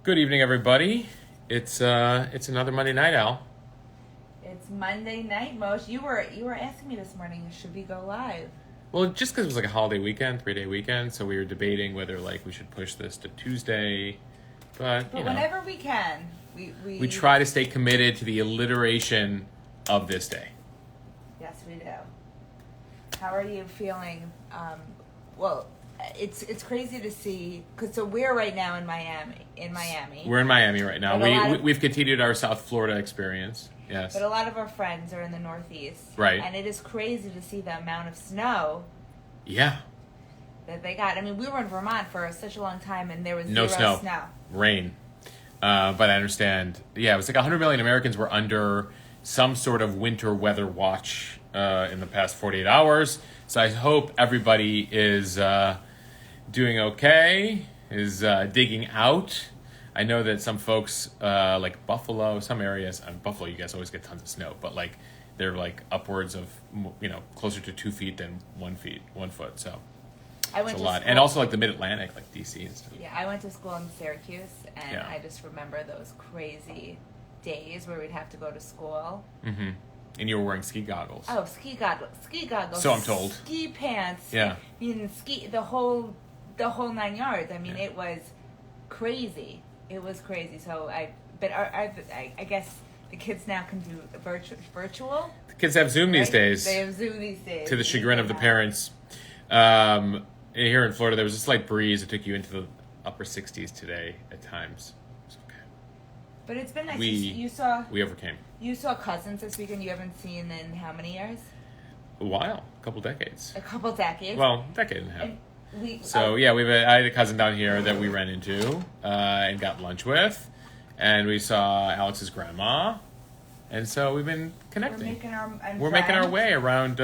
Good evening, everybody. It's another Monday night, Al. It's Monday night, Mosh. You were asking me this morning, should we go live? Well, just because it was like a holiday weekend, 3-day weekend, so we were debating whether like we should push this to Tuesday. But whenever we can, we try to stay committed to the alliteration of this day. Yes, we do. How are you feeling? Well, it's crazy to see because we're right now in Miami. We're in Miami right now. We've continued our South Florida experience. Yes. But a lot of our friends are in the Northeast. Right. And it is crazy to see the amount of snow. Yeah. That they got. I mean, we were in Vermont for such a long time, and there was no zero snow. Rain. But I understand. Yeah, it was like 100 million Americans were under some sort of winter weather watch in the past 48 hours. So I hope everybody is doing okay, is digging out. I know that some folks, like Buffalo, some areas, Buffalo, you guys always get tons of snow, but like they're like upwards of, closer to 2 feet than 1 foot. So it's a lot. And also like the mid-Atlantic, like DC and stuff. Yeah, I went to school in Syracuse, and Yeah. I just remember those crazy days where we'd have to go to school. Mm-hmm. And you were wearing ski goggles. Oh, ski goggles. So I'm told. Ski pants. Yeah. I mean, the whole 9 yards. I mean, It was crazy. It was crazy. So I guess the kids now can do virtual. The kids have Zoom these days. They have Zoom these days. To the chagrin of the parents. Here in Florida, there was a slight breeze. It took you into the upper 60s today at times. It was okay. But it's been nice. We overcame. You saw cousins this weekend you haven't seen in how many years? A while. A couple decades. Well, decade and a half. And I had a cousin down here that we ran into and got lunch with, and we saw Alex's grandma, and so we've been connecting. We're making our way around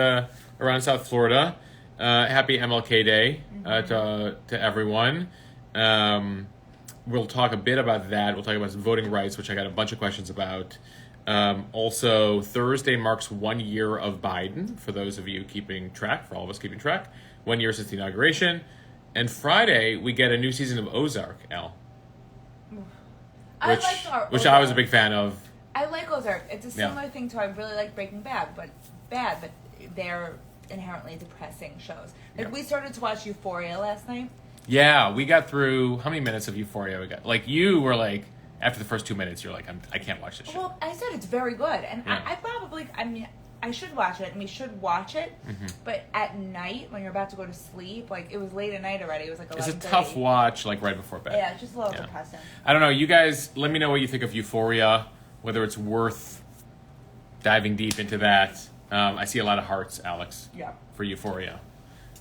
South Florida. Happy MLK Day to everyone. We'll talk a bit about that. We'll talk about some voting rights, which I got a bunch of questions about. Also, Thursday marks 1 year of Biden, for those of you keeping track, for all of us keeping track. 1 year since the inauguration. And Friday, we get a new season of Ozark, Al. Which I was a big fan of. I like Ozark. It's a similar thing to I really like Breaking Bad, but they're inherently depressing shows. Like we started to watch Euphoria last night. Yeah, we got through, how many minutes of Euphoria we got? Like, you were like, after the first 2 minutes, you're like, I can't watch this shit. Well, I said it's very good. And I should watch it, and we should watch it. Mm-hmm. But at night, when you're about to go to sleep, like, it was late at night already. It was like 11:30. It's a tough watch, like, right before bed. Yeah, it's just a little depressing. I don't know. You guys, let me know what you think of Euphoria, whether it's worth diving deep into that. I see a lot of hearts, Alex, for Euphoria.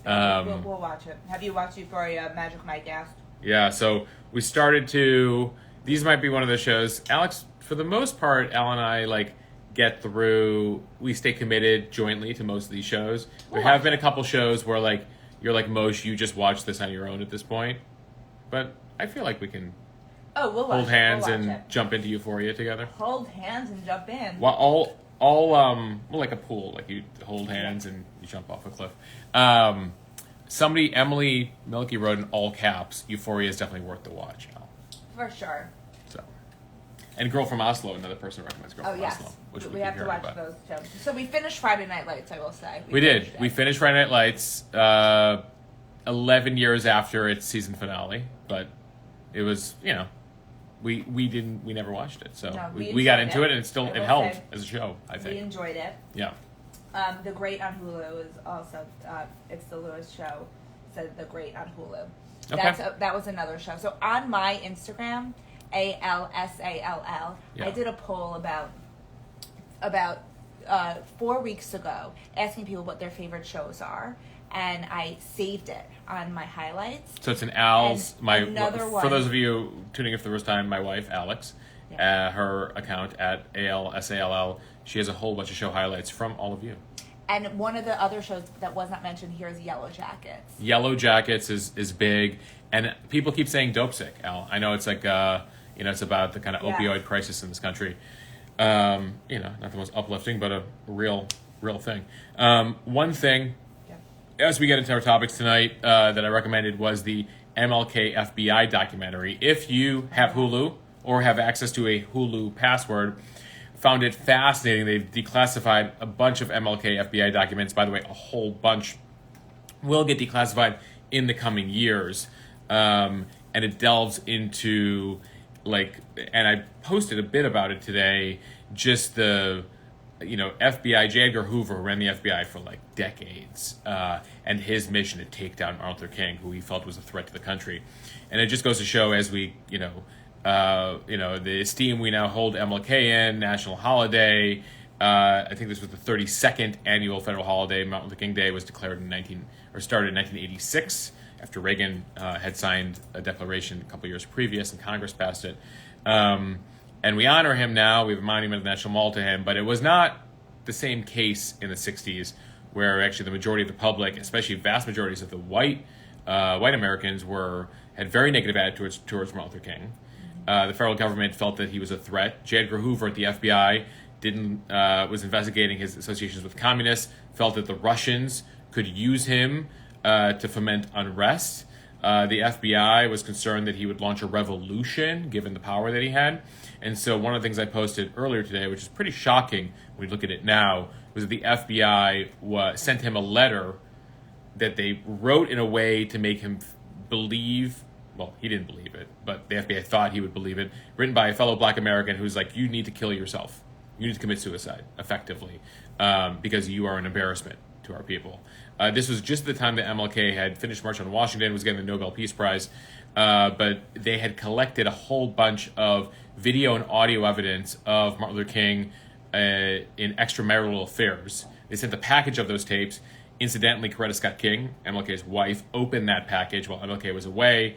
We'll watch it. Have you watched Euphoria, Magic Mike asked? Yeah, so we started to... These might be one of the shows. Alex, for the most part, Al and I, like, get through... We stay committed jointly to most of these shows. There have been a couple shows where, like, you're like, Mosh, you just watch this on your own at this point. But I feel like we can hold hands and jump into Euphoria together. Hold hands and jump in. Well, like a pool. Like, you hold hands and you jump off a cliff. Emily Mlk wrote in all caps, Euphoria is definitely worth the watch, Al. For sure. So, and Girl from Oslo, another person recommends Girl from Oslo. Which we have to watch those shows. So we finished Friday Night Lights, I will say. We did. We finished Friday Night Lights 11 years after its season finale, but it was, we never watched it. So we got into it, and it held as a show, I think. We enjoyed it. Yeah. The Great on Hulu is also, it's the Lewis show, said The Great on Hulu. Okay. That was another show. So on my Instagram, ALSALL, I did a poll about 4 weeks ago, asking people what their favorite shows are, and I saved it on my highlights. So it's an Al's, for those of you tuning in for the first time, my wife, Alex, her account at ALSALL, she has a whole bunch of show highlights from all of you. And one of the other shows that was not mentioned here is Yellow Jackets. Yellow Jackets is big, and people keep saying Dope Sick, Al. I know it's like, it's about the kind of opioid crisis in this country. Not the most uplifting, but a real thing. One thing, as we get into our topics tonight, that I recommended was the MLK FBI documentary. If you have Hulu or have access to a Hulu password, found it fascinating. They've declassified a bunch of MLK FBI documents. By the way, a whole bunch will get declassified in the coming years. And it delves into, like, and I posted a bit about it today, just the, FBI, J. Edgar Hoover ran the FBI for like decades, and his mission to take down Martin Luther King, who he felt was a threat to the country. And it just goes to show, as we, the esteem we now hold MLK in, national holiday. I think this was the 32nd annual federal holiday. Martin Luther King Day was declared started in 1986 after Reagan had signed a declaration a couple years previous and Congress passed it. And we honor him now. We have a monument at the National Mall to him, but it was not the same case in the 60s, where actually the majority of the public, especially vast majorities of the white Americans, had very negative attitudes towards Martin Luther King. The federal government felt that he was a threat. J. Edgar Hoover at the FBI was investigating his associations with communists, felt that the Russians could use him to foment unrest. The FBI was concerned that he would launch a revolution, given the power that he had. And so one of the things I posted earlier today, which is pretty shocking when we look at it now, was that the FBI sent him a letter that they wrote in a way to make him believe, well, he didn't believe it, but the FBI thought he would believe it, written by a fellow black American who's like, you need to kill yourself. You need to commit suicide, effectively, because you are an embarrassment to our people. This was just the time that MLK had finished March on Washington, was getting the Nobel Peace Prize, but they had collected a whole bunch of video and audio evidence of Martin Luther King in extramarital affairs. They sent a package of those tapes. Incidentally, Coretta Scott King, MLK's wife, opened that package while MLK was away.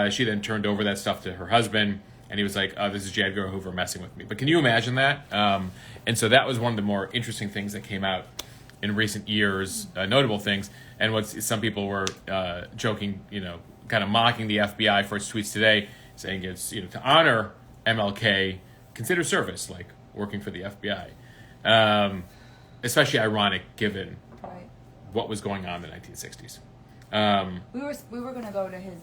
She then turned over that stuff to her husband, and he was like, this is J. Edgar Hoover messing with me. But can you imagine that? And so that was one of the more interesting things that came out in recent years, notable things. And what some people were joking, kind of mocking the FBI for its tweets today, saying it's, to honor MLK, consider service, like working for the FBI. Especially ironic given what was going on in the 1960s. We were going to go to his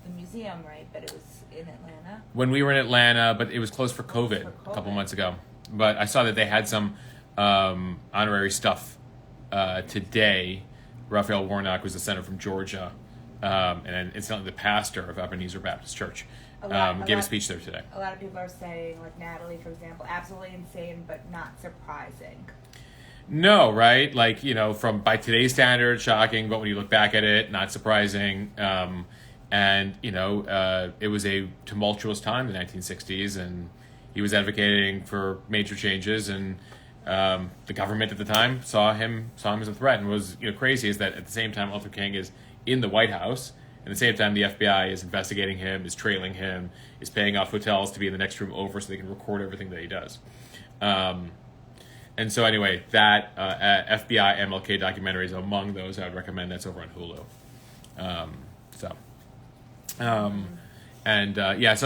the museum, right? But it was in Atlanta. When we were in Atlanta, but it was closed for COVID a couple months ago. But I saw that they had some honorary stuff today. Raphael Warnock was the senator from Georgia, and incidentally the pastor of Ebenezer Baptist Church gave a speech there today. A lot of people are saying, like Natalie, for example, absolutely insane, but not surprising. No, right? Like, by today's standards, shocking, but when you look back at it, not surprising. And, it was a tumultuous time, the 1960s, and he was advocating for major changes, and the government at the time saw him as a threat. And what was crazy is that at the same time Luther King is in the White House, and at the same time the FBI is investigating him, is trailing him, is paying off hotels to be in the next room over so they can record everything that he does. And so anyway, that FBI MLK documentary is among those I would recommend. That's over on Hulu. Some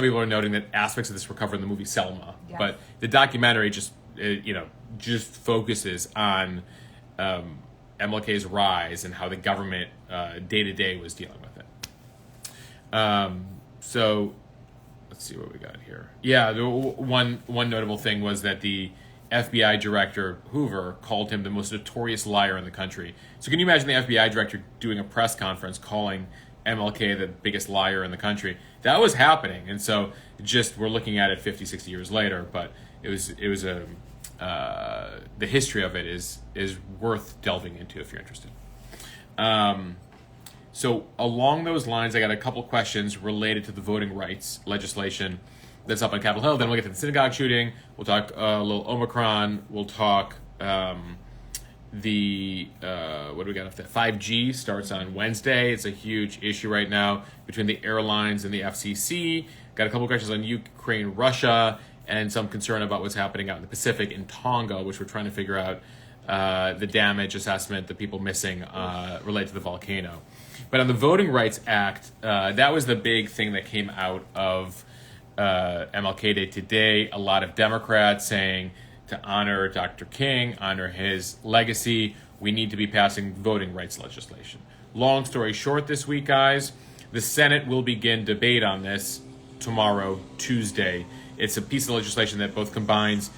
people are noting that aspects of this were covered in the movie Selma, yes. But the documentary just focuses on MLK's rise and how the government day to day was dealing with it. So let's see what we got here. Yeah, the one notable thing was that the FBI director Hoover called him the most notorious liar in the country. So can you imagine the FBI director doing a press conference calling MLK the biggest liar in the country? That was happening, and so we're looking at it 50, 60 years later, but it was the history of it is worth delving into if you're interested. So along those lines, I got a couple questions related to the voting rights legislation that's up on Capitol Hill. Then we'll get to the synagogue shooting. We'll talk a little Omicron. We'll talk what do we got up there? 5G starts on Wednesday. It's a huge issue right now between the airlines and the FCC. Got a couple questions on Ukraine, Russia, and some concern about what's happening out in the Pacific in Tonga, which we're trying to figure out the damage assessment, the people missing related to the volcano. But on the Voting Rights Act, that was the big thing that came out of MLK Day today. A lot of Democrats saying to honor Dr. King, honor his legacy, we need to be passing voting rights legislation. Long story short this week, guys, The Senate will begin debate on this tomorrow, Tuesday. It's a piece of legislation that both combines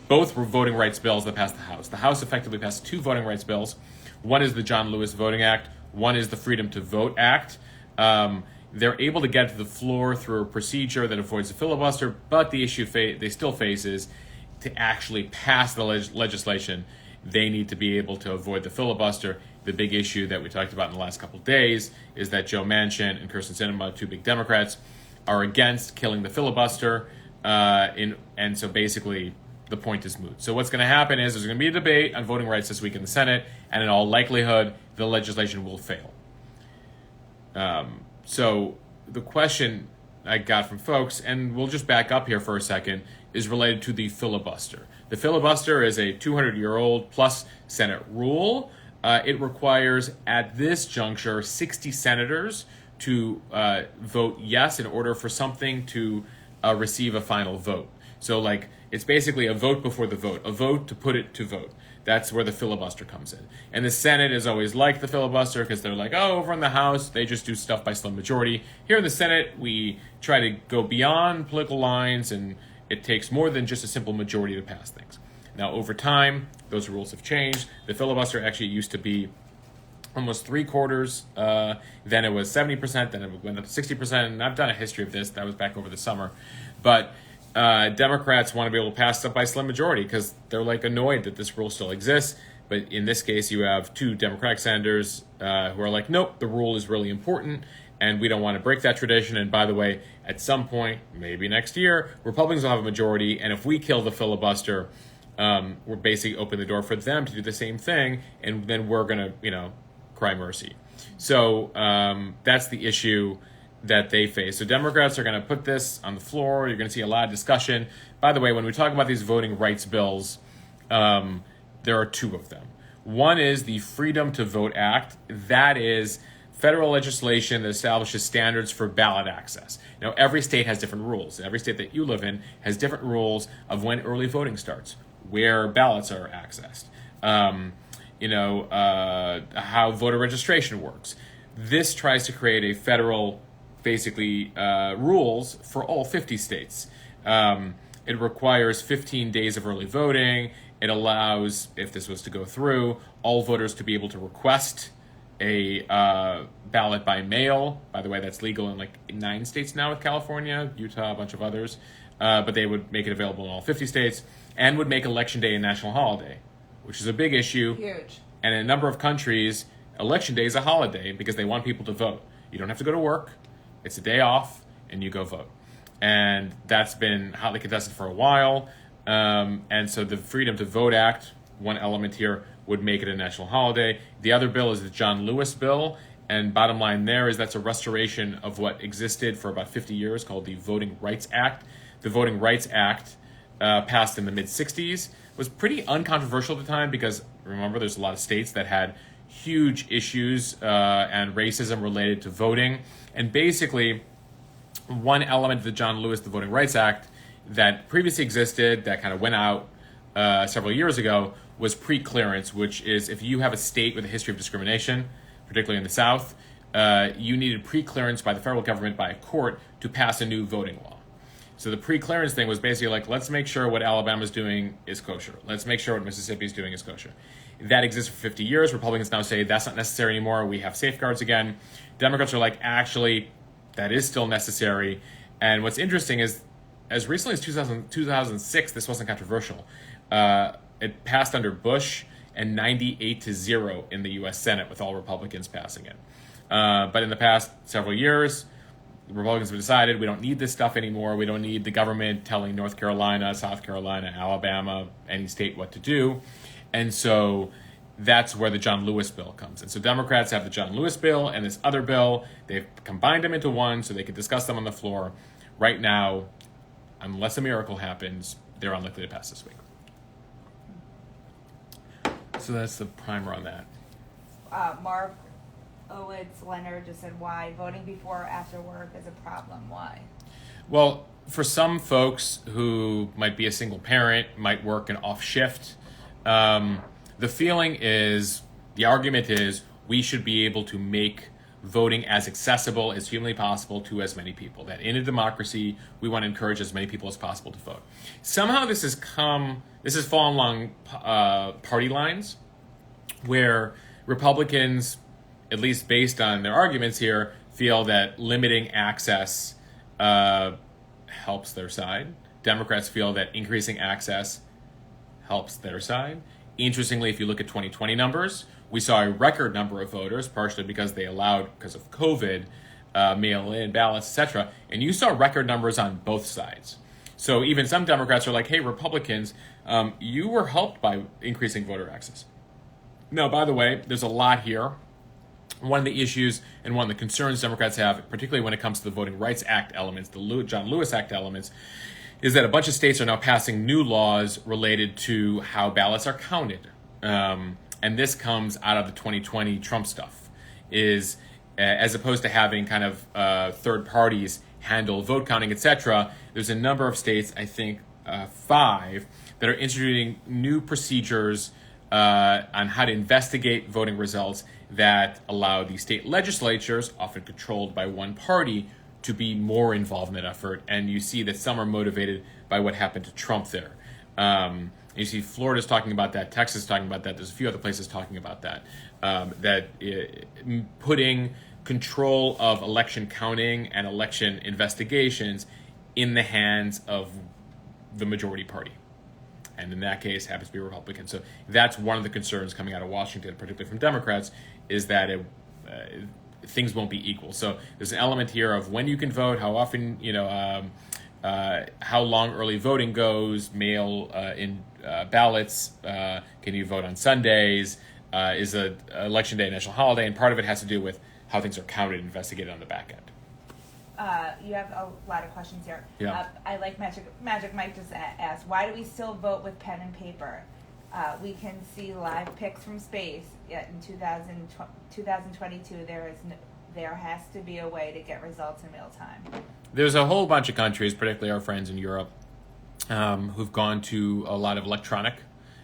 both were voting rights bills that passed the House. The House effectively passed two voting rights bills. One is the John Lewis Voting Act. One is the Freedom to Vote Act. They're able to get to the floor through a procedure that avoids the filibuster, but the issue they still face is to actually pass the legislation, they need to be able to avoid the filibuster. The big issue that we talked about in the last couple of days is that Joe Manchin and Kyrsten Sinema, two big Democrats, are against killing the filibuster, and so basically the point is moot. So what's going to happen is there's going to be a debate on voting rights this week in the Senate, and in all likelihood, the legislation will fail. So the question I got from folks, and we'll just back up here for a second, is related to the filibuster. The filibuster is a 200-year-old plus Senate rule. It requires, at this juncture, 60 senators to vote yes in order for something to receive a final vote. So, it's basically a vote before the vote, a vote to put it to vote. That's where the filibuster comes in. And the Senate is always like the filibuster because they're like, oh, over in the House, they just do stuff by slim majority. Here in the Senate, we try to go beyond political lines, and it takes more than just a simple majority to pass things. Now, over time, those rules have changed. The filibuster actually used to be almost 3/4. Then it was 70%. Then it went up to 60%. And I've done a history of this. That was back over the summer. But Democrats want to be able to pass stuff by slim majority because they're annoyed that this rule still exists. But in this case, you have two Democratic senators who are like, nope, the rule is really important, and we don't want to break that tradition. And by the way, at some point, maybe next year, Republicans will have a majority, and if we kill the filibuster, we're basically opening the door for them to do the same thing, and then we're going to, cry mercy. So that's the issue that they face. So Democrats are going to put this on the floor. You're going to see a lot of discussion. By the way, when we talk about these voting rights bills, there are two of them. One is the Freedom to Vote Act. That is federal legislation that establishes standards for ballot access. Now, every state has different rules. Every state that you live in has different rules of when early voting starts, where ballots are accessed, how voter registration works. This tries to create a federal, basically, rules for all 50 states. It requires 15 days of early voting. It allows, if this was to go through, all voters to be able to request a ballot by mail. By the way, that's legal in 9 states now with California, Utah, a bunch of others. But they would make it available in all 50 states and would make Election Day a national holiday, which is a big issue. Huge. And in a number of countries, Election Day is a holiday because they want people to vote. You don't have to go to work. It's a day off, and you go vote. And that's been hotly contested for a while. And so the Freedom to Vote Act, one element here, would make it a national holiday. The other bill is the John Lewis bill. And bottom line there is that's a restoration of what existed for about 50 years called the Voting Rights Act. The Voting Rights Act, passed in the mid-'60s, was pretty uncontroversial at the time because, remember, there's a lot of states that had huge issues and racism related to voting. And basically, one element of the John Lewis, the Voting Rights Act, that previously existed, that kind of went out several years ago, was pre-clearance, which is if you have a state with a history of discrimination, particularly in the South, you needed pre-clearance by the federal government, by a court, to pass a new voting law. So the pre-clearance thing was basically let's make sure what Alabama's doing is kosher. Let's make sure what Mississippi's doing is kosher. That exists for 50 years. Republicans now say that's not necessary anymore. We have safeguards again. Democrats are actually, that is still necessary. And what's interesting is, as recently as 2006, this wasn't controversial. It passed under Bush and 98-0 in the U.S. Senate with all Republicans passing it. But in the past several years, the Republicans have decided we don't need this stuff anymore. We don't need the government telling North Carolina, South Carolina, Alabama, any state what to do. And so that's where the John Lewis bill comes in. So Democrats have the John Lewis bill and this other bill. They've combined them into one so they can discuss them on the floor. Right now, unless a miracle happens, they're unlikely to pass this week. So that's the primer on that. Mark Owitz Leonard just said, why voting before or after work is a problem? Why? Well, for some folks who might be a single parent, might work an off shift, the feeling is, the argument is, we should be able to make voting as accessible as humanly possible to as many people. That in a democracy, we want to encourage as many people as possible to vote. Somehow this has fallen along party lines, where Republicans, at least based on their arguments here, feel that limiting access helps their side. Democrats feel that increasing access helps their side. Interestingly, if you look at 2020 numbers, we saw a record number of voters, partially because they allowed, because of COVID, mail-in ballots, etc. And you saw record numbers on both sides. So even some Democrats are like, hey, Republicans, you were helped by increasing voter access. Now, by the way, there's a lot here. One of the issues and one of the concerns Democrats have, particularly when it comes to the Voting Rights Act elements, the John Lewis Act elements, is that a bunch of states are now passing new laws related to how ballots are counted. And this comes out of the 2020 Trump stuff, is as opposed to having kind of third parties handle vote counting, etc. There's a number of states, I think 5, that are instituting new procedures on how to investigate voting results that allow the state legislatures, often controlled by one party, to be more involved in that effort. And you see that some are motivated by what happened to Trump there. You see Florida's talking about that, Texas is talking about that, there's a few other places talking about that, putting control of election counting and election investigations in the hands of the majority party. And in that case, happens to be Republican. So that's one of the concerns coming out of Washington, particularly from Democrats, is that things won't be equal. So there's an element here of when you can vote, how often, how long early voting goes, mail-in ballots, can you vote on Sundays, is election day a national holiday, and part of it has to do with how things are counted and investigated on the back end. You have a lot of questions here. Yeah. I like Magic Mike just asked, why do we still vote with pen and paper? We can see live pics from space. Yet in 2022, there has to be a way to get results in real time. There's a whole bunch of countries, particularly our friends in Europe, who've gone to a lot of electronic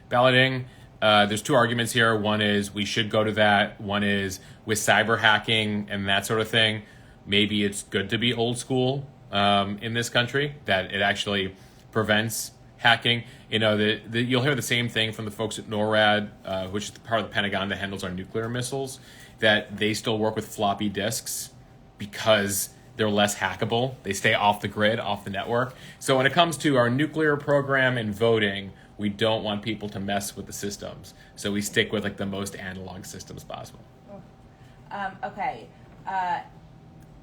balloting. There's two arguments here. One is we should go to that. One is with cyber hacking and that sort of thing, maybe it's good to be old school in this country, that it actually prevents hacking. You'll hear the same thing from the folks at NORAD, which is part of the Pentagon that handles our nuclear missiles, that they still work with floppy disks because they're less hackable. They stay off the grid, off the network. So when it comes to our nuclear program and voting, we don't want people to mess with the systems. So we stick with the most analog systems possible. Okay.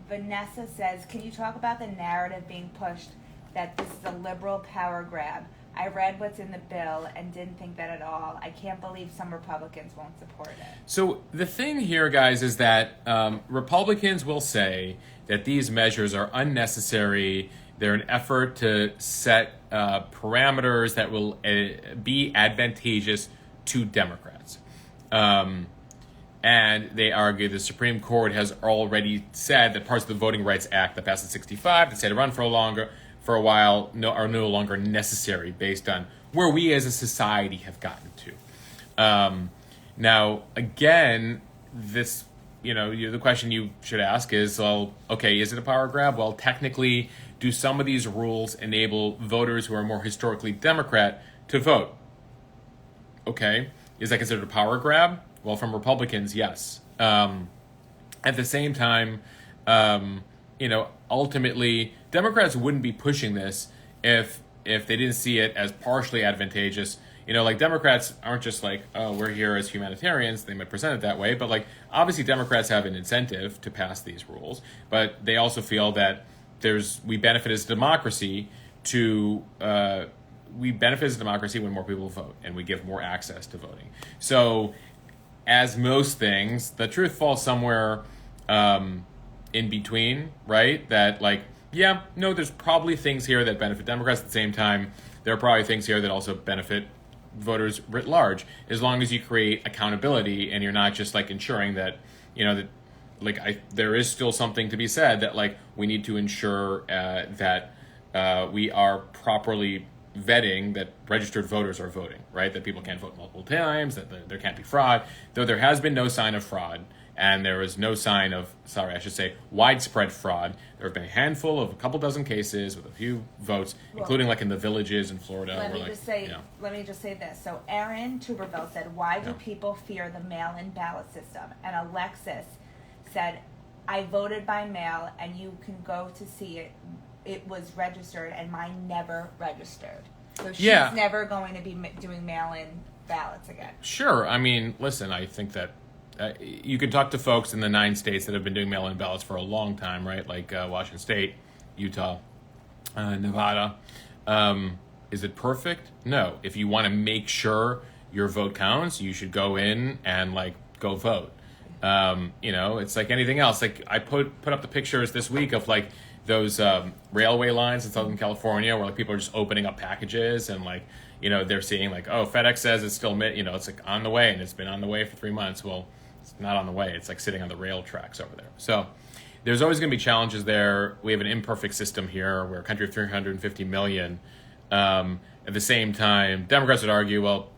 Vanessa says, can you talk about the narrative being pushed that this is a liberal power grab? I read what's in the bill and didn't think that at all. I can't believe some Republicans won't support it. So the thing here, guys, is that Republicans will say that these measures are unnecessary. They're an effort to set parameters that will be advantageous to Democrats. And they argue the Supreme Court has already said that parts of the Voting Rights Act that passed in 1965 that say to run for a while are no longer necessary based on where we as a society have gotten to. Now, again, this, the question you should ask is, well, okay, is it a power grab? Well, technically, do some of these rules enable voters who are more historically Democrat to vote? Okay, is that considered a power grab? Well, from Republicans, yes. At the same time, ultimately, Democrats wouldn't be pushing this if they didn't see it as partially advantageous. Democrats aren't just oh, we're here as humanitarians. They might present it that way, but obviously Democrats have an incentive to pass these rules, but they also feel that we benefit as a democracy when more people vote and we give more access to voting. So, as most things, the truth falls somewhere in between, right? That there's probably things here that benefit Democrats. At the same time, there are probably things here that also benefit voters writ large, as long as you create accountability and you're not just ensuring that, there is still something to be said that we need to ensure that we are properly vetting that registered voters are voting, right? That people can't vote multiple times, that there can't be fraud. Though there has been no sign of fraud, and there was no sign of, widespread fraud. There have been a handful of a couple dozen cases with a few votes, including like in the villages in Florida. Let me just say this. So Erin Tuberville said, "Why do people fear the mail-in ballot system?" And Alexis said, "I voted by mail, and you can go to see it. It was registered, and mine never registered." So she's never going to be doing mail-in ballots again. Sure. I mean, listen, I think that you can talk to folks in the 9 states that have been doing mail-in ballots for a long time, right? Like Washington State, Utah, Nevada. Is it perfect? No. If you want to make sure your vote counts, you should go in and like go vote. It's like anything else. Like I put up the pictures this week of like those railway lines in Southern California where like people are just opening up packages and like, they're seeing like, oh, FedEx says it's still, it's like on the way and it's been on the way for 3 months. Well, it's not on the way. It's like sitting on the rail tracks over there. So there's always going to be challenges there. We have an imperfect system here. We're a country of 350 million. At the same time, Democrats would argue, well,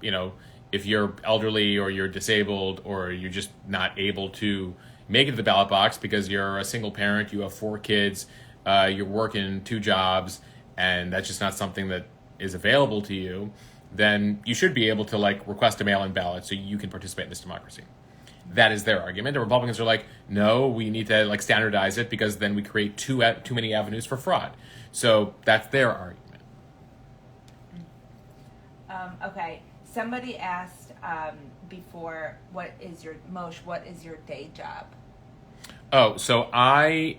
if you're elderly or you're disabled or you're just not able to make it to the ballot box because you're a single parent, you have 4 kids, you're working 2 jobs, and that's just not something that is available to you, then you should be able to like request a mail-in ballot so you can participate in this democracy. That is their argument. The Republicans are like, no, we need to like standardize it because then we create too many avenues for fraud. So that's their argument. Okay. Somebody asked before, what is your day job? Oh, so I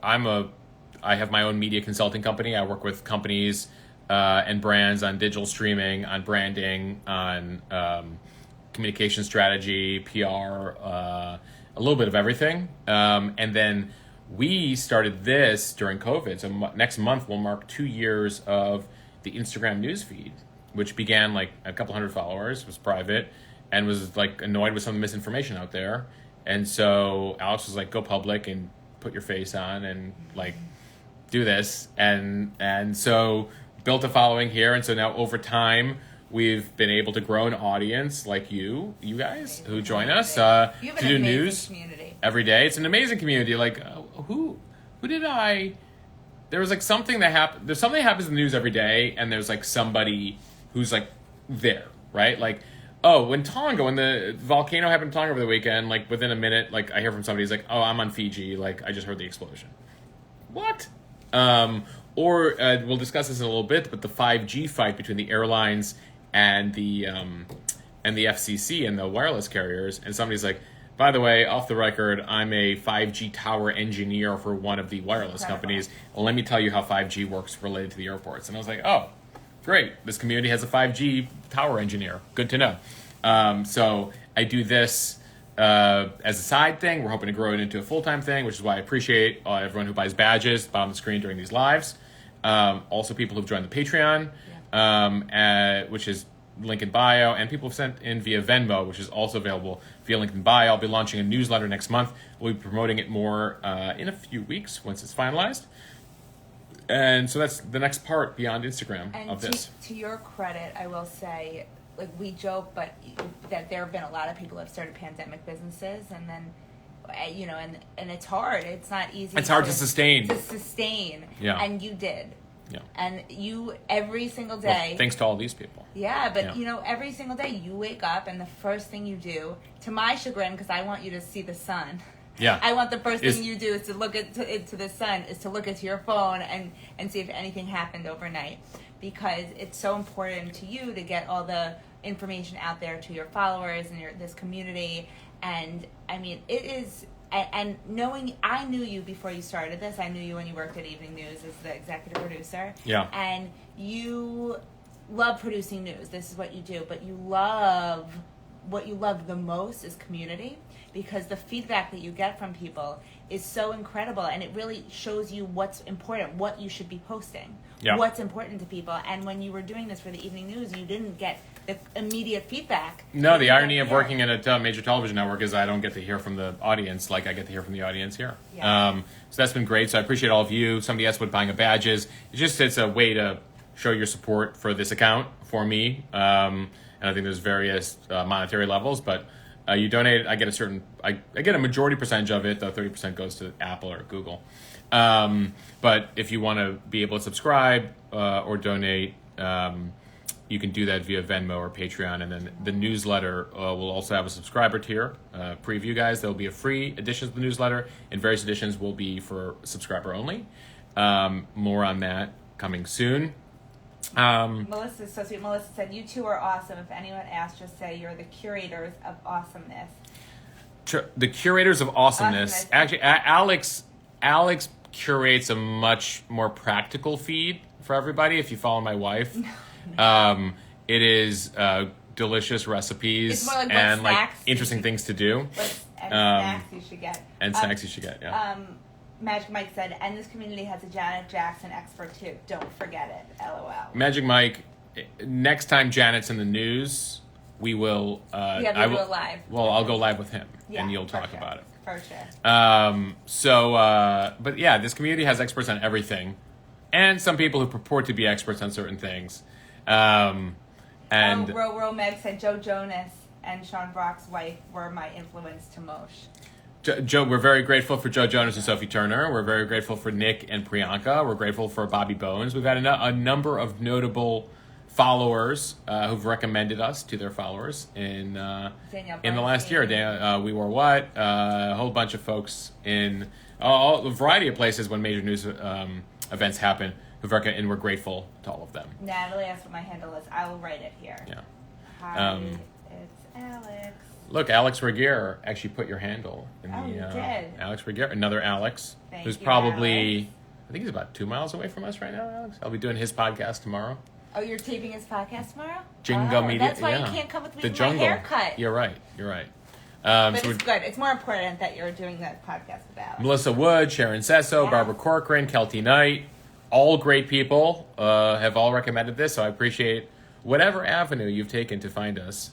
have my own media consulting company. I work with companies and brands on digital streaming, on branding, on communication strategy, PR, a little bit of everything. And then we started this during COVID. So next month we'll mark 2 years of the Instagram newsfeed, which began like a couple hundred followers, was private, and was like annoyed with some misinformation out there. And so Alex was like, go public and put your face on and like do this. And so built a following here. And so now over time, we've been able to grow an audience like you guys who join us to do news community every day. It's an amazing community. Like who did I? There was like something that happened. There's something that happens in the news every day, and there's like somebody who's like there, right? Like, oh, when the volcano happened in Tonga over the weekend, like within a minute, like I hear from somebody who's like, oh, I'm on Fiji, like I just heard the explosion. What? Or we'll discuss this in a little bit, but the 5G fight between the airlines and the FCC and the wireless carriers, and somebody's like, by the way, off the record, I'm a 5G tower engineer for one of the wireless companies. Well, let me tell you how 5G works related to the airports. And I was like, oh, great. This community has a 5G tower engineer. Good to know. So I do this as a side thing. We're hoping to grow it into a full-time thing, which is why I appreciate everyone who buys badges, bottom of the screen during these lives. Also people who've joined the Patreon, which is link in bio, and people have sent in via Venmo, which is also available via link in bio. I'll be launching a newsletter next month. We'll be promoting it more in a few weeks once it's finalized. And so that's the next part beyond Instagram and of this. To your credit, I will say, like we joke, but that there have been a lot of people who have started pandemic businesses, and then, and it's hard. It's not easy. It's hard to sustain. Yeah. And you did. Yeah. And you, every single day. Well, thanks to all these people. Yeah, but every single day you wake up and the first thing you do, to my chagrin, because I want you to see the sun. Yeah. I want the first thing you do is to look into the sun, is to look into your phone and see if anything happened overnight. Because it's so important to you to get all the information out there to your followers and this community. And I mean, it is. And knowing, I knew you before you started this. I knew you when you worked at Evening News as the executive producer. Yeah. And you love producing news. This is what you do. But what you love the most is community, because the feedback that you get from people is so incredible, and it really shows you what's important, what you should be posting, what's important to people. And when you were doing this for the Evening News, you didn't get the immediate feedback. No, the irony of working at a major television network is I don't get to hear from the audience like I get to hear from the audience here. Yeah. So that's been great. So I appreciate all of you. Somebody asked what buying of badges. It's a way to show your support for this account, for me. And I think there's various monetary levels, but You donate, I get I get a majority percentage of it, though 30% goes to Apple or Google. But if you want to be able to subscribe or donate, you can do that via Venmo or Patreon. And then the newsletter will also have a subscriber tier. Preview, guys. There will be a free edition of the newsletter, and various editions will be for subscriber only. More on that coming soon. Melissa's so sweet. Melissa said, "You two are awesome. If anyone asks, just say you're the curators of awesomeness." The curators of awesomeness. Actually, Alex curates a much more practical feed for everybody. If you follow my wife, it is delicious recipes like and like interesting things to do. Snacks you should get. Snacks you should get. Yeah. Magic Mike said, and this community has a Janet Jackson expert too. Don't forget it. LOL. Magic Mike, next time Janet's in the news, we will. Do it live. Well, I'll go live with him, and you'll talk about it. For sure. But yeah, this community has experts on everything, and some people who purport to be experts on certain things. And Ro Meg said Joe Jonas and Sean Brock's wife were my influence to Mosh. Joe, we're very grateful for Joe Jonas and Sophie Turner. We're very grateful for Nick and Priyanka. We're grateful for Bobby Bones. We've had a number of notable followers who've recommended us to their followers in the last year. We Were What, a whole bunch of folks in a variety of places when major news events happen who've recommended, and we're grateful to all of them. Natalie asked what my handle is. I will write it here. Yeah. Hi, it's Alex. Look, Alex Regier actually put your handle in you did. Alex Regier, another Alex, who's probably, Alex. I think he's about 2 miles away from us right now, Alex. I'll be doing his podcast tomorrow. Oh, you're taping his podcast tomorrow? Jingo Media. That's why you can't come with me with my haircut. You're right. But it's good. It's more important that you're doing that podcast with Alex. Melissa Wood, Sharon Sesso, Barbara Corcoran, Kelty Knight, all great people have all recommended this, so I appreciate whatever avenue you've taken to find us.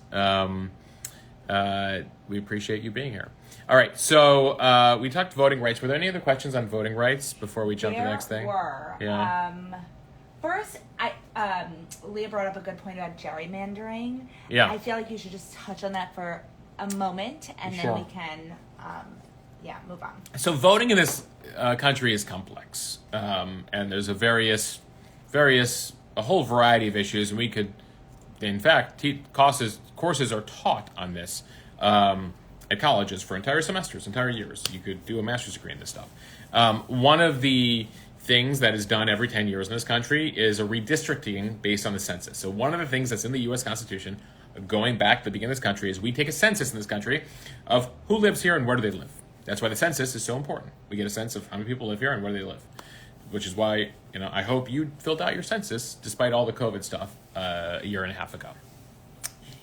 We appreciate you being here. All right, so we talked voting rights. Were there any other questions on voting rights before we jump to the next thing? There were. Yeah. First, Leah brought up a good point about gerrymandering. Yeah. I feel like you should just touch on that for a moment, and then we can, move on. So voting in this country is complex, and there's a whole variety of issues, and we could, in fact, courses are taught on this at colleges for entire semesters, entire years. You could do a master's degree in this stuff. One of the things that is done every 10 years in this country is a redistricting based on the census. So one of the things that's in the U.S. Constitution, going back to the beginning of this country, is we take a census in this country of who lives here and where do they live. That's why the census is so important. We get a sense of how many people live here and where they live, which is why, I hope you filled out your census despite all the COVID stuff a year and a half ago.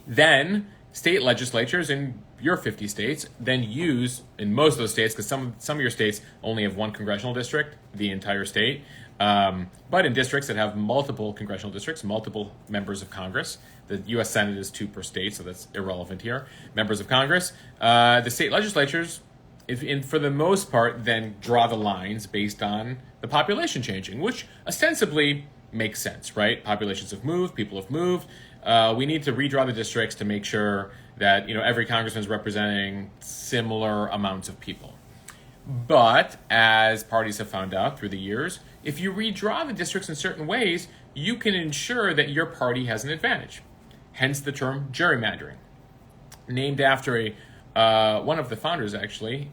Then state legislatures in your 50 states then use, in most of those states, because some of your states only have one congressional district, the entire state, but in districts that have multiple congressional districts, multiple members of Congress, the U.S. Senate is 2 per state, so that's irrelevant here, members of Congress, the state legislatures, for the most part, then draw the lines based on the population changing, which ostensibly makes sense, right? Populations have moved, people have moved. We need to redraw the districts to make sure that every congressman is representing similar amounts of people. But as parties have found out through the years, if you redraw the districts in certain ways, you can ensure that your party has an advantage. Hence the term gerrymandering, named after one of the founders, actually,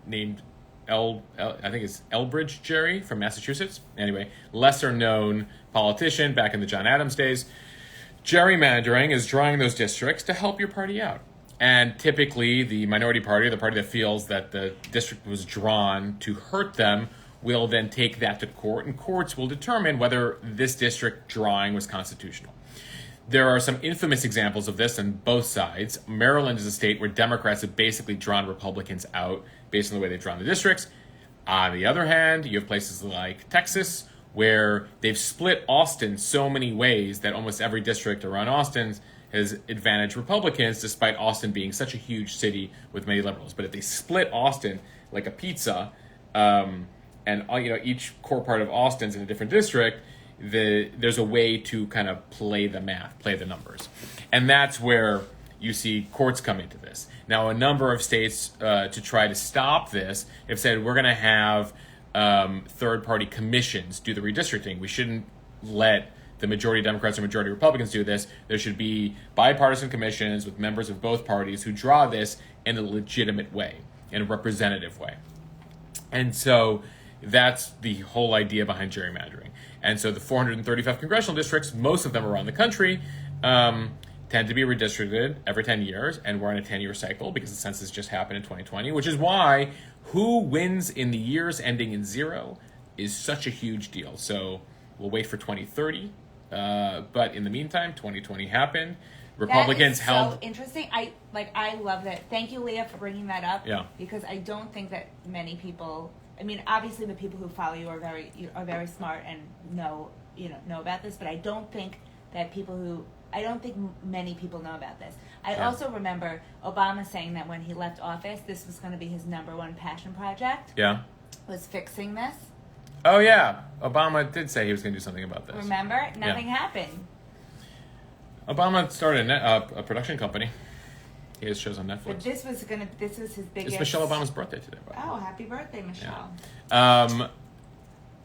named I think it's Elbridge Gerry from Massachusetts. Anyway, lesser known politician back in the John Adams days. Gerrymandering is drawing those districts to help your party out. And typically the minority party, the party that feels that the district was drawn to hurt them, will then take that to court, and courts will determine whether this district drawing was constitutional. There are some infamous examples of this on both sides. Maryland is a state where Democrats have basically drawn Republicans out based on the way they've drawn the districts. On the other hand, you have places like Texas, where they've split Austin so many ways that almost every district around Austin has advantaged Republicans, despite Austin being such a huge city with many liberals. But if they split Austin like a pizza, and each core part of Austin's in a different district, there's a way to kind of play the math, play the numbers. And that's where you see courts come into this. Now, a number of states, to try to stop this, have said we're going to have third-party commissions do the redistricting. We shouldn't let the majority Democrats or majority Republicans do this. There should be bipartisan commissions with members of both parties who draw this in a legitimate way, in a representative way. And so that's the whole idea behind gerrymandering. And so the 435 congressional districts, most of them around the country, tend to be redistricted every 10 years, and we're in a 10-year cycle because the census just happened in 2020, which is why who wins in the years ending in 0 is such a huge deal. So we'll wait for 2030, but in the meantime, 2020 happened. Republicans held. So interesting. I love that. Thank you, Leah, for bringing that up. Yeah. Because I don't think that many people. I mean, obviously, the people who follow you are very smart and know about this. But I don't think that I don't think many people know about this. I also remember Obama saying that when he left office, this was going to be his number one passion project. Yeah. Was fixing this. Oh yeah, Obama did say he was going to do something about this. Remember, nothing happened. Obama started a production company. He has shows on Netflix. But this was his biggest. It's Michelle Obama's birthday today, by the way. Oh, happy birthday, Michelle. Yeah.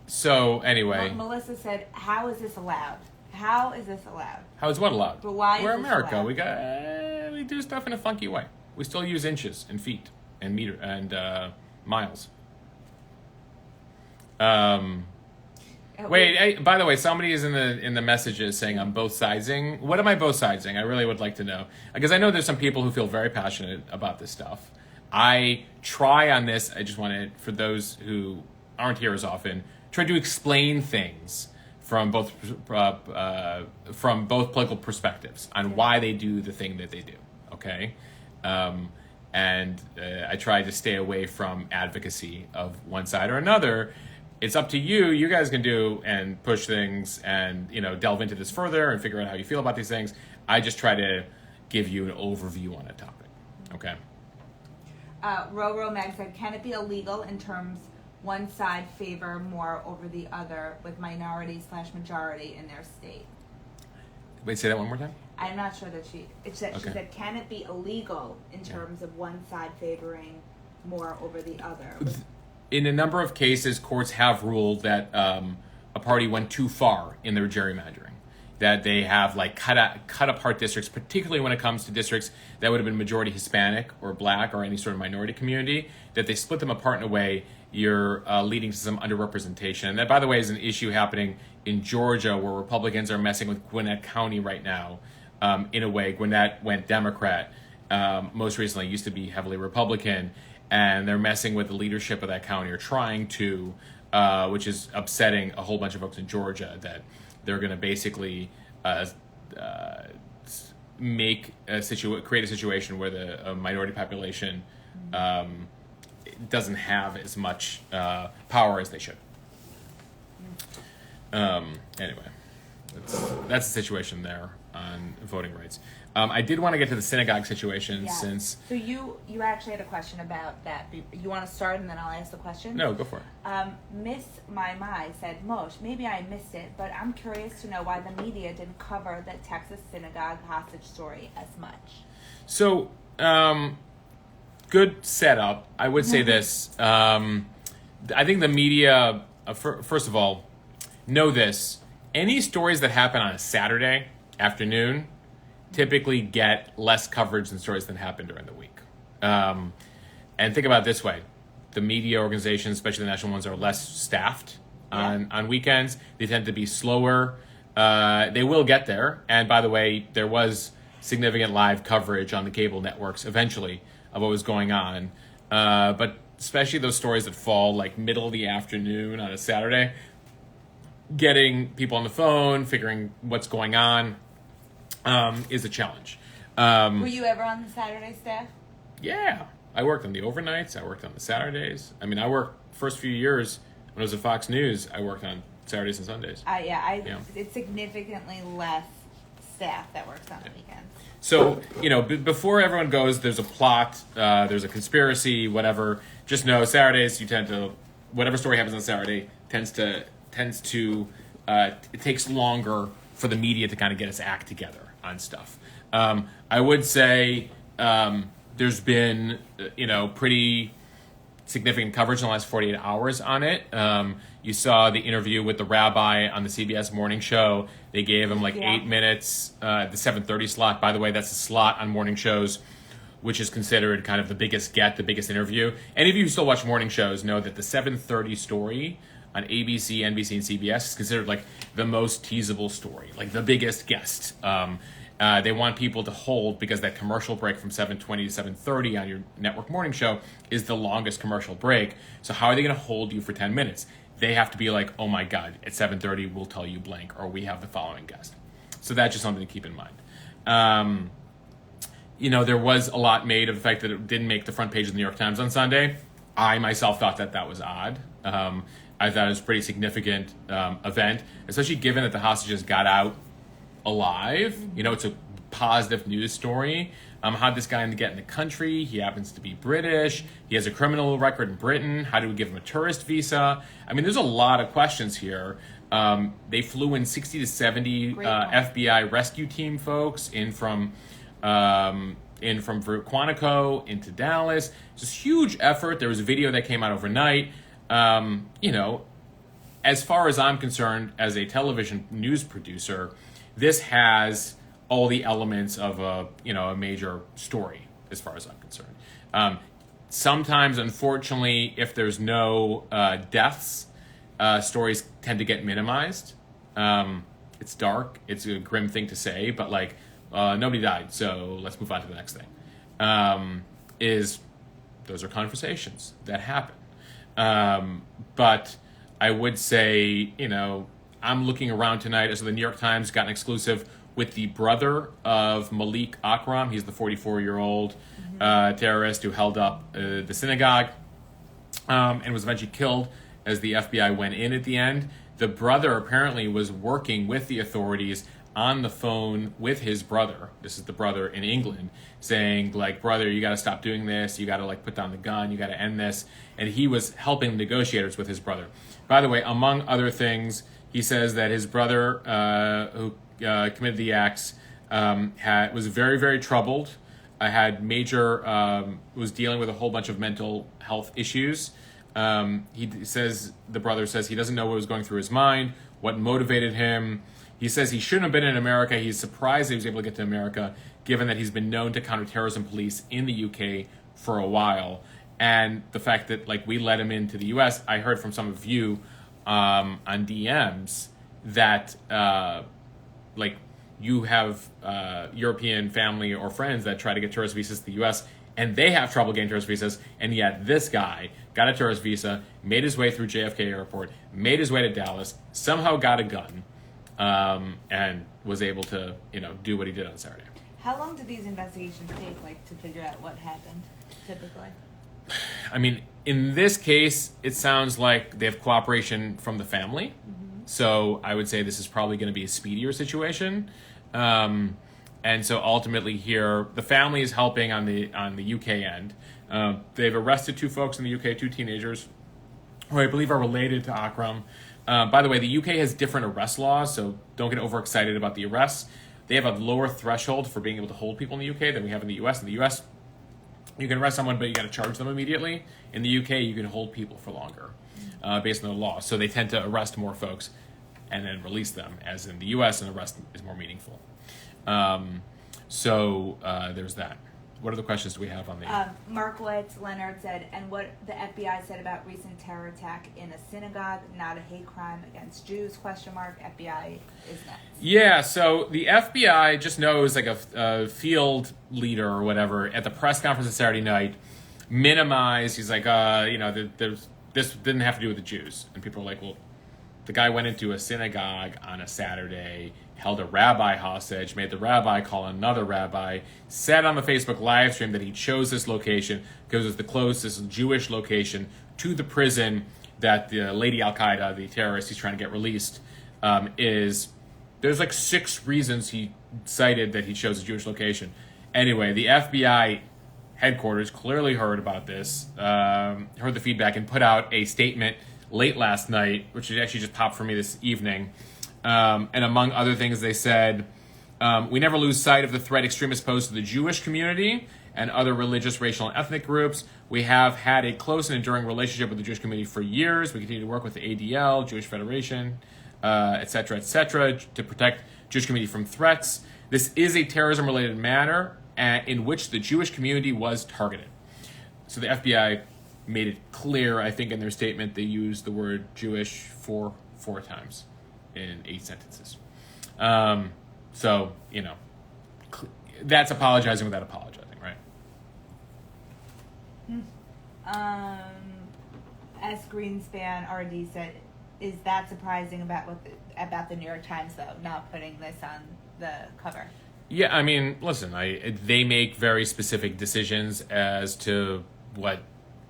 So anyway, Melissa said, "How is this allowed? How is this allowed? How is what allowed? But why? We're is this America. allowed? We do stuff in a funky way. We still use inches and feet and meter and miles. Wait. By the way, somebody is in the messages saying I'm both siding. What am I both siding? I really would like to know, because I know there's some people who feel very passionate about this stuff. I try on this. I just want to, for those who aren't here as often, try to explain things from both political perspectives on why they do the thing that they do. Okay, and I try to stay away from advocacy of one side or another. It's up to you. You guys can do and push things and delve into this further and figure out how you feel about these things. I just try to give you an overview on a topic. Okay. Roro Mag said, "Can it be illegal in terms one side favor more over the other with minority/majority in their state?" Wait, say that one more time. I'm not sure that she said, "Can it be illegal in terms of one side favoring more over the other?" In a number of cases, courts have ruled that a party went too far in their gerrymandering, that they have cut apart districts, particularly when it comes to districts that would have been majority Hispanic or Black or any sort of minority community, that they split them apart in a way you're leading to some underrepresentation. And that, by the way, is an issue happening in Georgia, where Republicans are messing with Gwinnett County right now. In a way, Gwinnett went Democrat. Most recently, used to be heavily Republican. And they're messing with the leadership of that county, or trying to, which is upsetting a whole bunch of folks in Georgia, that they're going to basically create a situation where the minority population doesn't have as much power as they should. Anyway, that's the situation there on voting rights. I did want to get to the synagogue situation since. So you actually had a question about that. You want to start and then I'll ask the question? No, go for it. Miss My said, "Mosh, maybe I missed it, but I'm curious to know why the media didn't cover the Texas synagogue hostage story as much." So, good setup. I would say this. I think the media, first of all, know this. Any stories that happen on a Saturday afternoon typically get less coverage than stories that happen during the week. And think about it this way. The media organizations, especially the national ones, are less staffed on weekends. They tend to be slower. They will get there. And by the way, there was significant live coverage on the cable networks eventually of what was going on. But especially those stories that fall like middle of the afternoon on a Saturday, getting people on the phone, figuring what's going on, is a challenge. Were you ever on the Saturday staff? Yeah. I worked on the overnights. I worked on the Saturdays. I mean, I worked first few years when I was at Fox News, I worked on Saturdays and Sundays. It's significantly less staff that works on the weekends. So, before everyone goes, there's a plot, there's a conspiracy, whatever. Just know Saturdays, you tend to, whatever story happens on Saturday tends to, it takes longer for the media to kind of get its act together on stuff. I would say there's been, pretty significant coverage in the last 48 hours on it. You saw the interview with the rabbi on the CBS morning show. They gave him 8 minutes, the 7:30 slot. By the way, that's a slot on morning shows, which is considered kind of the biggest interview. Any of you who still watch morning shows know that the 7:30 story on ABC, NBC, and CBS is considered the most teasable story, the biggest guest. They want people to hold because that commercial break from 7:20 to 7:30 on your network morning show is the longest commercial break. So how are they going to hold you for 10 minutes? They have to be oh my God, at 7:30 we'll tell you blank, or we have the following guest. So that's just something to keep in mind. There was a lot made of the fact that it didn't make the front page of the New York Times on Sunday. I myself thought that was odd. I thought it was a pretty significant event, especially given that the hostages got out alive. It's a positive news story. How'd this guy get in the country? He happens to be British. He has a criminal record in Britain. How do we give him a tourist visa? I mean, there's a lot of questions here. They flew in 60 to 70 FBI rescue team folks in from Quantico into Dallas. It's this huge effort. There was a video that came out overnight. As far as I'm concerned, as a television news producer, this has all the elements of a major story, as far as I'm concerned. Sometimes, unfortunately, if there's no deaths, stories tend to get minimized. It's dark. It's a grim thing to say, but nobody died, so let's move on to the next thing. Those are conversations that happen. But I would say, I'm looking around tonight. So the New York Times got an exclusive with the brother of Mlk Fbi. He's the 44-year-old terrorist who held up the synagogue and was eventually killed as the FBI went in at the end. The brother apparently was working with the authorities on the phone with his brother. This is the brother in England, saying brother, you got to stop doing this. You got to put down the gun. You got to end this. And he was helping negotiators with his brother. By the way, among other things, he says that his brother, who committed the acts, was very, very troubled. Had was dealing with a whole bunch of mental health issues. The brother says he doesn't know what was going through his mind, what motivated him. He says he shouldn't have been in America. He's surprised he was able to get to America, given that he's been known to counterterrorism police in the UK for a while. And the fact that we let him into the US, I heard from some of you on DMs that you have European family or friends that try to get tourist visas to the US, and they have trouble getting tourist visas, and yet this guy got a tourist visa, made his way through JFK Airport, made his way to Dallas, somehow got a gun, and was able to, do what he did on Saturday. How long do these investigations take, to figure out what happened, typically? I mean, in this case, it sounds like they have cooperation from the family. Mm-hmm. So I would say this is probably going to be a speedier situation. And so ultimately here, the family is helping on the UK end. They've arrested 2 folks in the UK, 2 teenagers, who I believe are related to Akram. By the way, the UK has different arrest laws, so don't get overexcited about the arrests. They have a lower threshold for being able to hold people in the UK than we have in the US. In the US, you can arrest someone, but you got to charge them immediately. In the UK, you can hold people for longer, based on the law. So they tend to arrest more folks and then release them, as in the US, an arrest is more meaningful. There's that. What other questions do we have on the... Markowitz Leonard said, and what the FBI said about recent terror attack in a synagogue, not a hate crime against Jews, ? FBI is next. Yeah, so the FBI just knows a field leader or whatever at the press conference on Saturday night minimized. He's this didn't have to do with the Jews. And people are like, well, the guy went into a synagogue on a Saturday, held a rabbi hostage, made the rabbi call another rabbi, said on the Facebook live stream that he chose this location because it's the closest Jewish location to the prison that the Lady Al-Qaeda, the terrorist he's trying to get released, is. There's 6 reasons he cited that he chose a Jewish location. Anyway, the FBI headquarters clearly heard about this, heard the feedback, and put out a statement late last night, which actually just popped for me this evening. And among other things, they said, We never lose sight of the threat extremists pose to the Jewish community and other religious, racial, and ethnic groups. We have had a close and enduring relationship with the Jewish community for years. We continue to work with the ADL, Jewish Federation, et cetera, to protect Jewish community from threats. This is a terrorism-related matter in which the Jewish community was targeted. So the FBI made it clear, I think in their statement, they used the word Jewish four times in 8 sentences. So, that's apologizing without apologizing, right? As Greenspan RD said, is that surprising about the New York Times, though, not putting this on the cover? Yeah, I mean, listen, they make very specific decisions as to what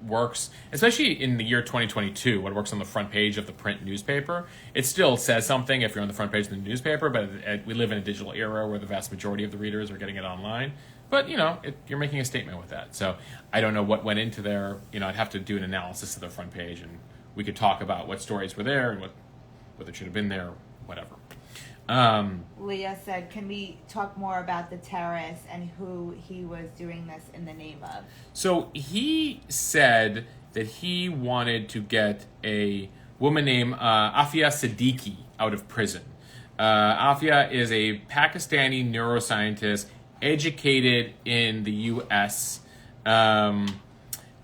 works, especially in the year 2022, what works on the front page of the print newspaper. It still says something if you're on the front page of the newspaper, but we live in a digital era where the vast majority of the readers are getting it online. But, you're making a statement with that. So I don't know what went into there. I'd have to do an analysis of the front page, and we could talk about what stories were there and what should have been there, whatever. Leah said, can we talk more about the terrorist and who he was doing this in the name of? So he said that he wanted to get a woman named Afia Siddiqui out of prison. Afia is a Pakistani neuroscientist educated in the U.S.,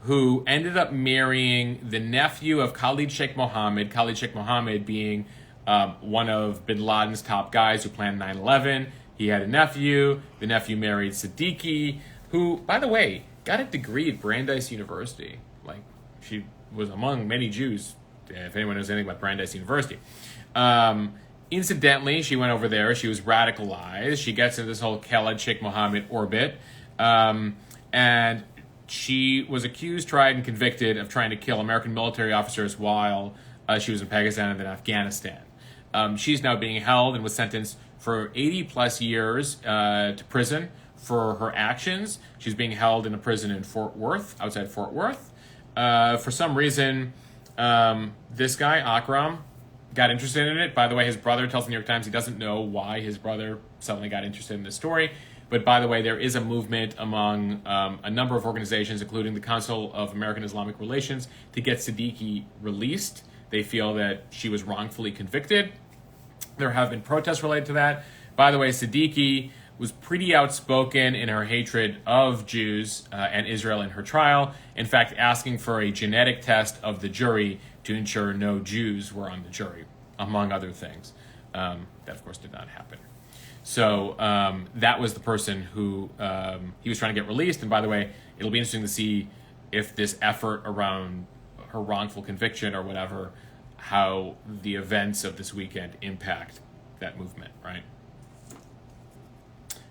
who ended up marrying the nephew of Khalid Sheikh Mohammed being one of bin Laden's top guys who planned 9/11. He had a nephew. The nephew married Siddiqui, who, by the way, got a degree at Brandeis University. Like, she was among many Jews, if anyone knows anything about Brandeis University. Incidentally, she went over there. She was radicalized. She gets into this whole Khalid Sheikh Mohammed orbit. And she was accused, tried, and convicted of trying to kill American military officers while she was in Pakistan and then Afghanistan. She's now being held and was sentenced for 80 plus years to prison for her actions. She's being held in a prison in outside Fort Worth. For some reason, this guy, Akram, got interested in it. By the way, his brother tells the New York Times he doesn't know why his brother suddenly got interested in this story. But by the way, there is a movement among a number of organizations, including the Council of American Islamic Relations, to get Siddiqui released. They feel that she was wrongfully convicted. There have been protests related to that. By the way, Siddiqui was pretty outspoken in her hatred of Jews and Israel in her trial. In fact, asking for a genetic test of the jury to ensure no Jews were on the jury, among other things. That, of course, did not happen. So that was the person who he was trying to get released. And by the way, it'll be interesting to see if this effort around her wrongful conviction or whatever, how the events of this weekend impact that movement, right?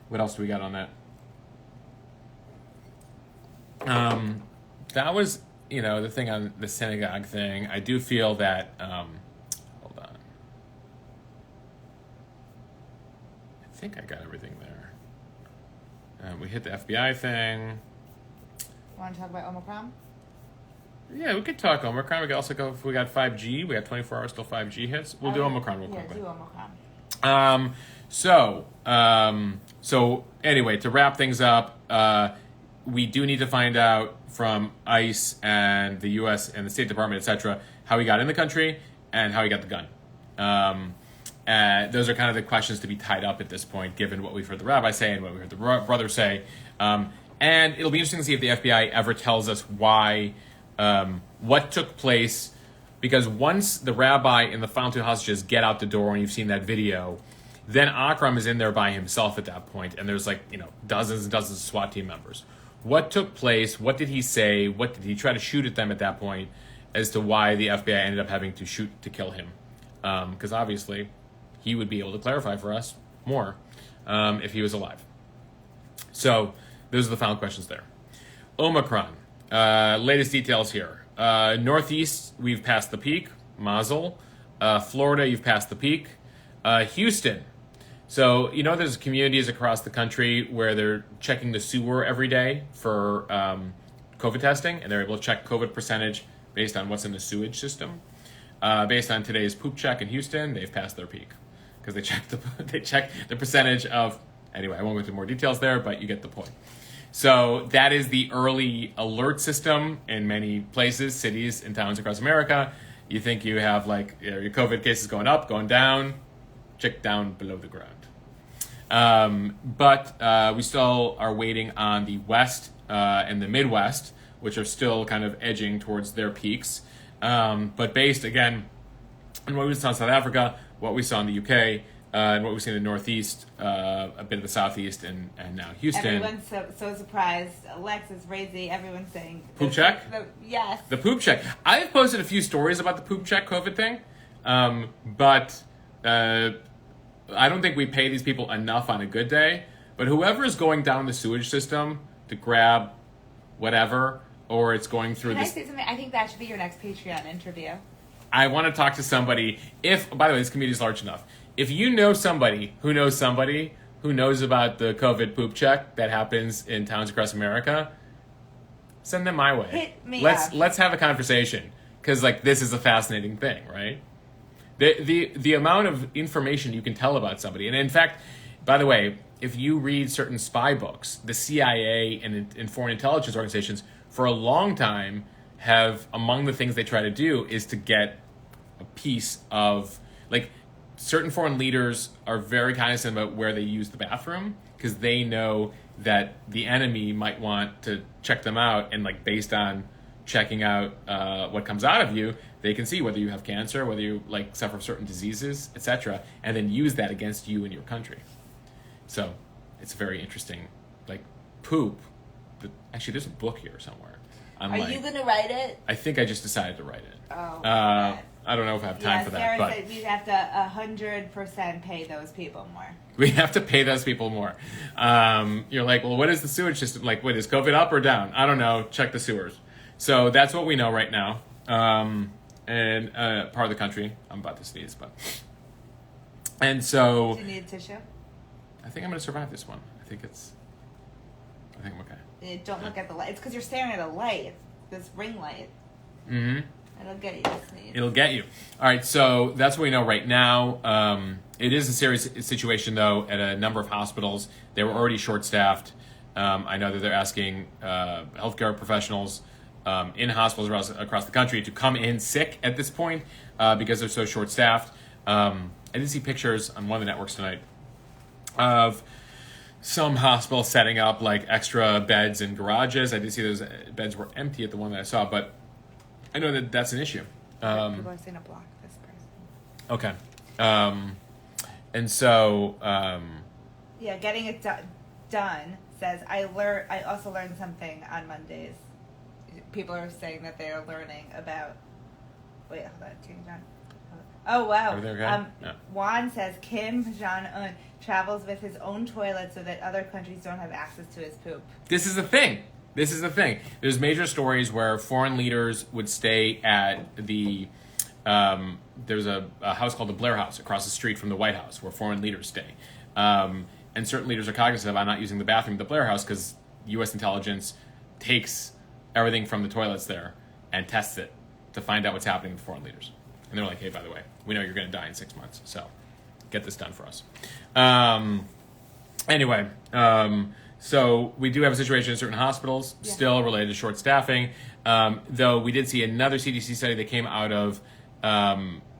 What else do we got on that? That was, the thing on the synagogue thing. I do feel that, hold on. I think I got everything there. We hit the FBI thing. Want to talk about Omicron? Yeah, we could talk Omicron. We could also go, if we got 5G, we got 24 hours till 5G hits. We'll do Omicron real quick. Yeah, do Omicron. So anyway, to wrap things up, we do need to find out from ICE and the U.S. and the State Department, etc., how he got in the country and how he got the gun. Those are kind of the questions to be tied up at this point, given what we've heard the rabbi say and what we heard the brother say. And it'll be interesting to see if the FBI ever tells us why, what took place, because once the rabbi and the final two hostages get out the door, and you've seen that video, then Akram is in there by himself at that point, and there's dozens and dozens of SWAT team members. What took place? What did he say? What did he try to shoot at them at that point, as to why the FBI ended up having to shoot to kill him? Because obviously, he would be able to clarify for us more if he was alive. So those are the final questions there. Omicron. Latest details here. Northeast, we've passed the peak. Mazel. Florida, you've passed the peak. Houston. So, there's communities across the country where they're checking the sewer every day for COVID testing, and they're able to check COVID percentage based on what's in the sewage system. Based on today's poop check in Houston, they've passed their peak because they check the percentage of Anyway, I won't go into more details there, but you get the point. So that is the early alert system in many places, cities, and towns across America. You think you have like your COVID cases going up, going down, check down below the ground. But we still are waiting on the West and the Midwest, which are still kind of edging towards their peaks. But based, again, on what we saw in South Africa, what we saw in the UK, and what we've seen in the Northeast, a bit of the Southeast, and now Houston. Everyone's so surprised. Alexis, Razy, everyone's saying... Poop check? Yes. The poop check. I have posted a few stories about the poop check COVID thing, but I don't think we pay these people enough on a good day. But whoever is going down the sewage system to grab whatever, or it's going through Can this... I say something? I think that should be your next Patreon interview. I want to talk to somebody, by the way, this community is large enough. If you know somebody who knows about the COVID poop check that happens in towns across America, send them my way. Hit me up. Let's have a conversation, because like this is a fascinating thing, right? The amount of information you can tell about somebody, and in fact, by the way, if you read certain spy books, the CIA and foreign intelligence organizations for a long time have, among the things they try to do is to get a piece of, like, certain foreign leaders are very cognizant about where they use the bathroom because they know that the enemy might want to check them out, and like based on checking out what comes out of you, they can see whether you have cancer, whether you like suffer certain diseases, etc., and then use that against you and your country. So it's very interesting. Like poop. Actually, there's a book here somewhere. Are you going to write it? I think I just decided to write it. Oh. I don't know if I have time for that. Sarah but said we'd have to 100% pay those people more. We have to pay those people more. You're like, well, what is the sewage system? Like, what is COVID up or down? I don't know. Check the sewers. So that's what we know right now. And part of the country. I'm about to sneeze, but. And so. Do you need a tissue? I think I'm going to survive this one. I think I'm okay. Don't look at the light. It's because you're staring at a light. This ring light. Mm-hmm. It'll get you to sneeze. It'll get you. All right, so that's what we know right now. It is a serious situation, though, at a number of hospitals. They were already short-staffed. I know that they're asking healthcare professionals in hospitals across the country to come in sick at this point because they're so short-staffed. I did see pictures on one of the networks tonight of some hospitals setting up like extra beds in garages. I did see those beds were empty at the one that I saw, but I know that that's an issue. People are saying to block this person. Okay. And so... yeah, getting it done says, I also learned something on Mondays. People are saying that they are learning about... Wait, hold on. Change on. Oh, wow. Everything okay? Yeah. Juan says, Kim Jong-un travels with his own toilet so that other countries don't have access to his poop. This is the thing. There's major stories where foreign leaders would stay at the... there's a house called the Blair House across the street from the White House where foreign leaders stay. And certain leaders are cognizant of, I'm not using the bathroom at the Blair House because U.S. intelligence takes everything from the toilets there and tests it to find out what's happening with foreign leaders. And they're like, hey, by the way, we know you're going to die in 6 months, so get this done for us. Anyway, so we do have a situation in certain hospitals still related to short staffing, though we did see another CDC study that came out of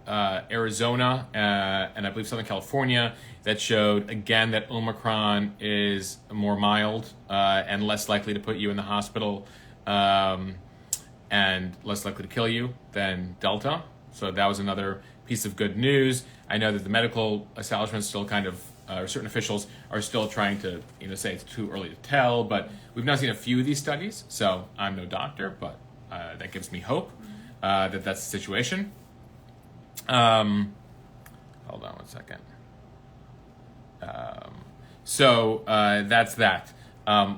Arizona and I believe Southern California that showed, again, that Omicron is more mild and less likely to put you in the hospital and less likely to kill you than Delta. So that was another piece of good news. I know that the medical establishment still kind of, certain officials are still trying to, say it's too early to tell, but we've now seen a few of these studies, so I'm no doctor, but that gives me hope that that's the situation. Hold on one second. So that's that.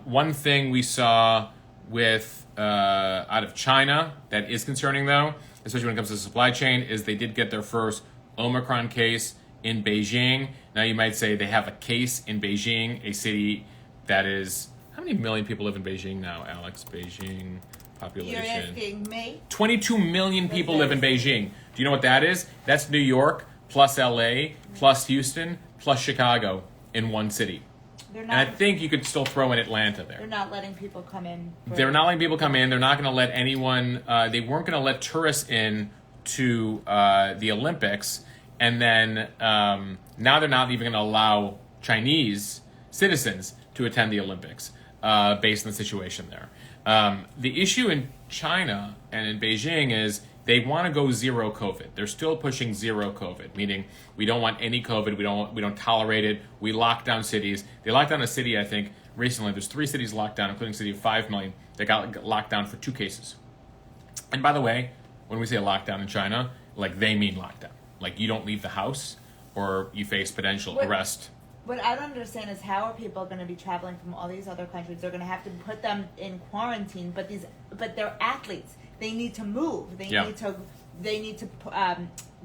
One thing we saw with out of China that is concerning, though, especially when it comes to the supply chain, is they did get their first Omicron case in Beijing. Now you might say they have a case in Beijing, a city that is... How many million people live in Beijing now, Alex? Beijing population. You're asking me? 22 million people live in Beijing. Do you know what that is? That's New York, plus LA, plus Houston, plus Chicago in one city. And I think you could still throw in Atlanta there. They're not letting people come in. They're not letting people come in. They're not going to let anyone. They weren't going to let tourists in to the Olympics, and then now they're not even going to allow Chinese citizens to attend the Olympics based on the situation there. The issue in China and in Beijing is they want to go zero COVID. They're still pushing zero COVID, meaning we don't want any COVID. We don't tolerate it. We lock down cities. They locked down a city, I think, recently. There's 3 cities locked down, including a city of 5 million. They got locked down for 2 cases. And by the way, when we say a lockdown in China, like they mean lockdown. Like you don't leave the house or you face potential arrest. What I don't understand is how are people going to be traveling from all these other countries? They're going to have to put them in quarantine, but they're athletes. They need to move. They need to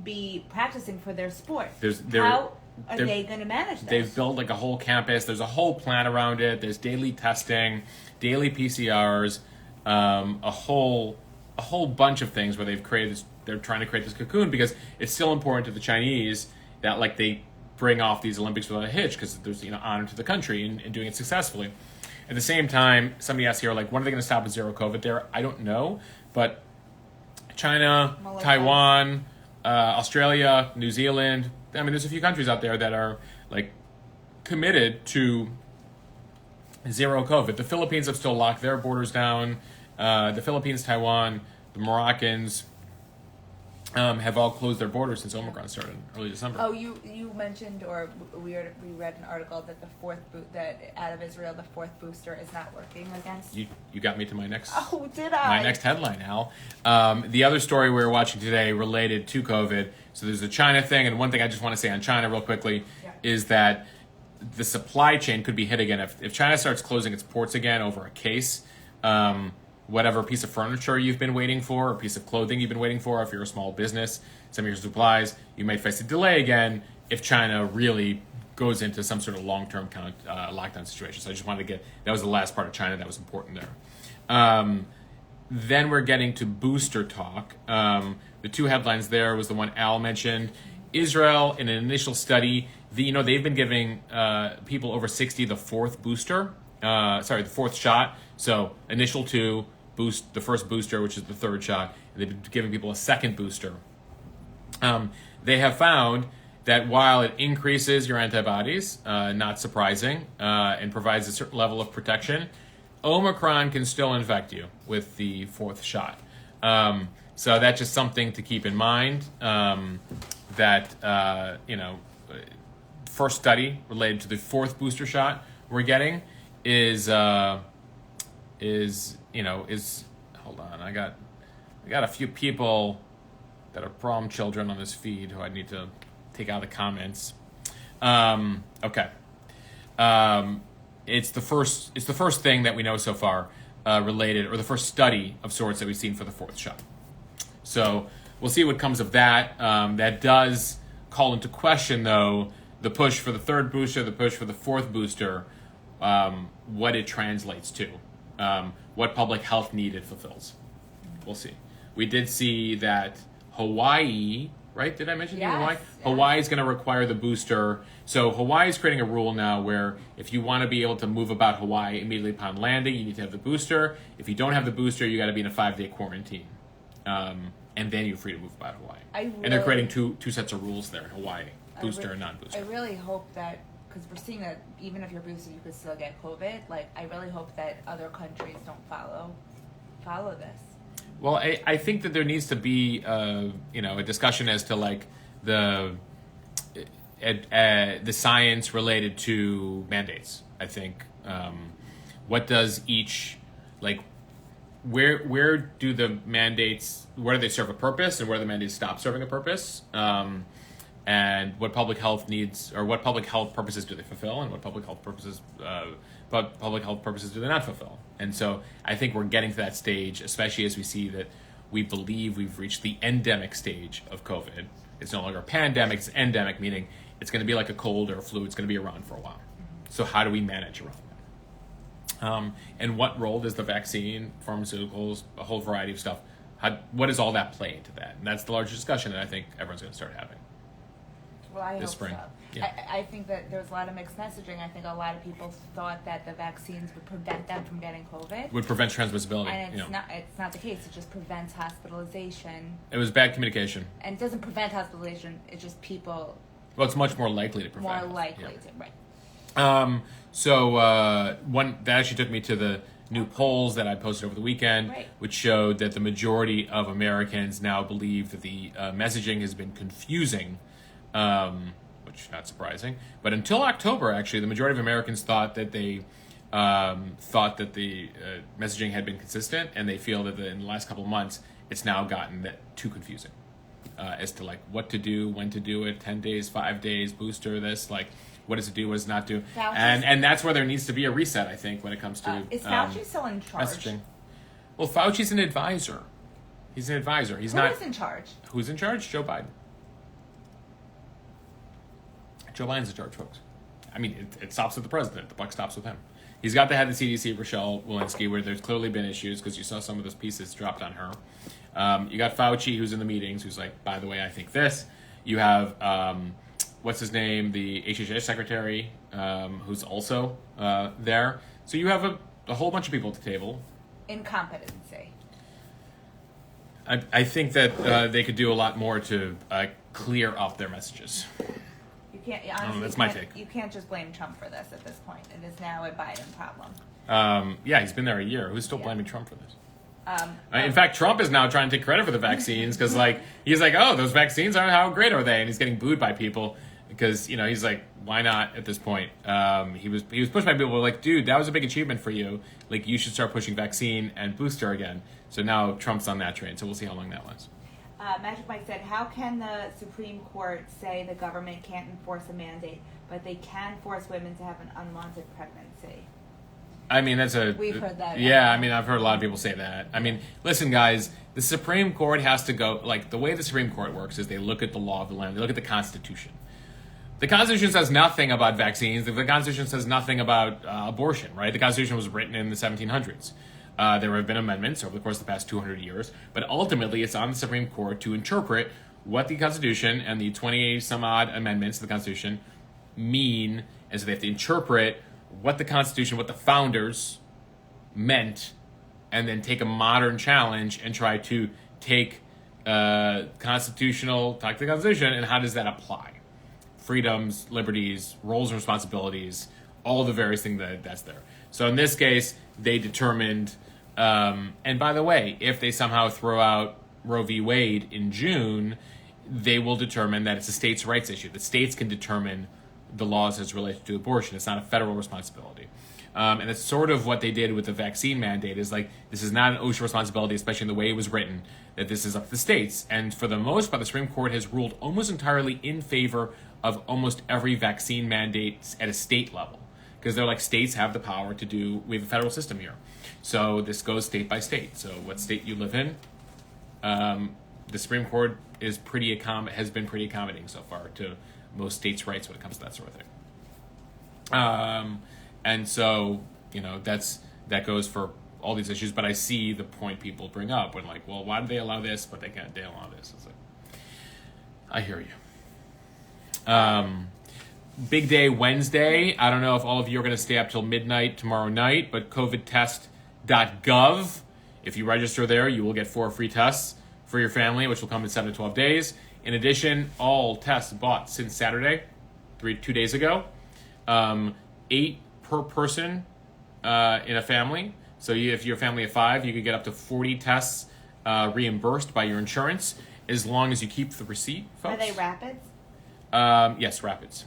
be practicing for their sport. How are they going to manage this? They've built like a whole campus. There's a whole plan around it. There's daily testing, daily PCRs, a whole bunch of things where they've created this. They're trying to create this cocoon because it's still important to the Chinese that like they bring off these Olympics without a hitch because there's honor to the country in doing it successfully. At the same time, somebody asked here like, when are they going to stop with zero COVID there? I don't know, but China, Taiwan, Australia, New Zealand. I mean, there's a few countries out there that are like committed to zero COVID. The Philippines have still locked their borders down. The Philippines, Taiwan, the Moroccans have all closed their borders since Omicron started in early December. Oh, you mentioned, or we read an article that that out of Israel the 4th booster is not working against. You got me to my next. Oh, did I? My next headline, Al. The other story we were watching today related to COVID. So there's the China thing, and one thing I just want to say on China real quickly is that the supply chain could be hit again if China starts closing its ports again over a case. Whatever piece of furniture you've been waiting for, or piece of clothing you've been waiting for, if you're a small business, some of your supplies, you might face a delay again if China really goes into some sort of long-term kind of lockdown situation. So I just wanted to that was the last part of China that was important there. Then we're getting to booster talk. The 2 headlines there was the one Al mentioned. Israel, in an initial study, they've been giving people over 60 the 4th booster. The 4th shot. So initial 2, boost the first booster, which is the 3rd shot, and they've been giving people a 2nd booster. They have found that while it increases your antibodies, not surprising, and provides a certain level of protection, Omicron can still infect you with the 4th shot. So that's just something to keep in mind. First study related to the 4th booster shot we're getting is hold on, I got a few people that are prom children on this feed who I need to take out of the comments. Okay. It's the first thing that we know so far related, or the first study of sorts that we've seen for the 4th shot. So we'll see what comes of that. That does call into question, though, the push for the 3rd booster, the push for the 4th booster, what it translates to, what public health need it fulfills. We'll see. We did see that Hawaii, right? Did I mention Hawaii? Yes. Hawaii is going to require the booster. So Hawaii is creating a rule now where if you want to be able to move about Hawaii immediately upon landing, you need to have the booster. If you don't have the booster, you got to be in a 5-day quarantine. And then you're free to move about Hawaii. And they're creating two sets of rules there in Hawaii, booster and non-booster. I really hope that, because we're seeing that even if you're boosted, you could still get COVID. Like, I really hope that other countries don't follow this. Well, I think that there needs to be a discussion as to like the science related to mandates. I think what does each where do the mandates, where do they serve a purpose, and where do the mandates stop serving a purpose? And what public health needs, or what public health purposes do they fulfill, and what public health purposes do they not fulfill? And so I think we're getting to that stage, especially as we see that we believe we've reached the endemic stage of COVID. It's no longer a pandemic; it's endemic, meaning it's going to be like a cold or a flu. It's going to be around for a while. So how do we manage around that? And what role does the vaccine, pharmaceuticals, a whole variety of stuff? What does all that play into that? And that's the larger discussion that I think everyone's going to start having. Well, I this hope spring. So. Yeah. I think that there was a lot of mixed messaging. I think a lot of people thought that the vaccines would prevent them from getting COVID. Would prevent transmissibility. And it's not the case. It just prevents hospitalization. It was bad communication. And it doesn't prevent hospitalization. It's just people... Well, it's much more likely to prevent. More likely to, right. That actually took me to the new polls that I posted over the weekend, right, which showed that the majority of Americans now believe that the messaging has been confusing, which is not surprising. But until October, actually, the majority of Americans thought that the messaging had been consistent, and they feel that in the last couple of months, it's now gotten too confusing as to like what to do, when to do it, 10 days, 5 days, booster, this, like, what does it do, what does it not do? And that's where there needs to be a reset, I think, when it comes to is Fauci still in charge? Messaging. Well, Fauci's an advisor. He's an advisor. He's not... Who's in charge? Who's in charge? Joe Biden. Joe Biden's in charge, folks. I mean, it stops with the president. The buck stops with him. He's got the head of the CDC, Rochelle Walensky, where there's clearly been issues because you saw some of those pieces dropped on her. You got Fauci, who's in the meetings, who's like, by the way, I think this. You have... what's his name, the HHS secretary, who's also there. So you have a whole bunch of people at the table. Incompetency. I think that they could do a lot more to clear up their messages. You can't, honestly, that's my take. You can't just blame Trump for this at this point. It is now a Biden problem. Yeah, he's been there a year. Who's still blaming Trump for this? In fact, Trump is now trying to take credit for the vaccines because, like, he's like, "Oh, those vaccines are how great are they?" And he's getting booed by people because he's like, "Why not?" At this point, he was pushed by people who were like, "Dude, that was a big achievement for you. Like, you should start pushing vaccine and booster again." So now Trump's on that train. So we'll see how long that lasts. Magic Mike said, "How can the Supreme Court say the government can't enforce a mandate, but they can force women to have an unwanted pregnancy?" I mean, we've heard that. Yeah, I mean, I've heard a lot of people say that. I mean, listen, guys, the Supreme Court has to go, like, the way the Supreme Court works is they look at the law of the land, they look at the Constitution. The Constitution says nothing about vaccines. The Constitution says nothing about abortion, right? The Constitution was written in the 1700s. There have been amendments over the course of the past 200 years, but ultimately it's on the Supreme Court to interpret what the Constitution and the 28 some odd amendments to the Constitution mean, and so they have to interpret what the Constitution, what the founders meant, and then take a modern challenge and try to take talk to the Constitution, and how does that apply? Freedoms, liberties, roles and responsibilities, all the various things that's there. So in this case, they determined, and by the way, if they somehow throw out Roe v. Wade in June, they will determine that it's a states' rights issue. The states can determine the laws as related to abortion. It's not a federal responsibility. And it's sort of what they did with the vaccine mandate is like, this is not an OSHA responsibility, especially in the way it was written, that this is up to the states. And for the most part, the Supreme Court has ruled almost entirely in favor of almost every vaccine mandate at a state level. Because they're like, states have the power to do, we have a federal system here. So this goes state by state. So what state you live in, the Supreme Court is has been pretty accommodating so far to most states' rights when it comes to that sort of thing. And so, that goes for all these issues, but I see the point people bring up when like, well, why do they allow this, but they allow this? It's like, I hear you. Big day Wednesday. I don't know if all of you are going to stay up till midnight tomorrow night, but covidtest.gov. If you register there, you will get 4 free tests for your family, which will come in 7 to 12 days. In addition, all tests bought since Saturday, 2 days ago, 8 per person in a family. So if you're a family of 5, you could get up to 40 tests reimbursed by your insurance as long as you keep the receipt, folks. Are they rapids? Yes, rapids.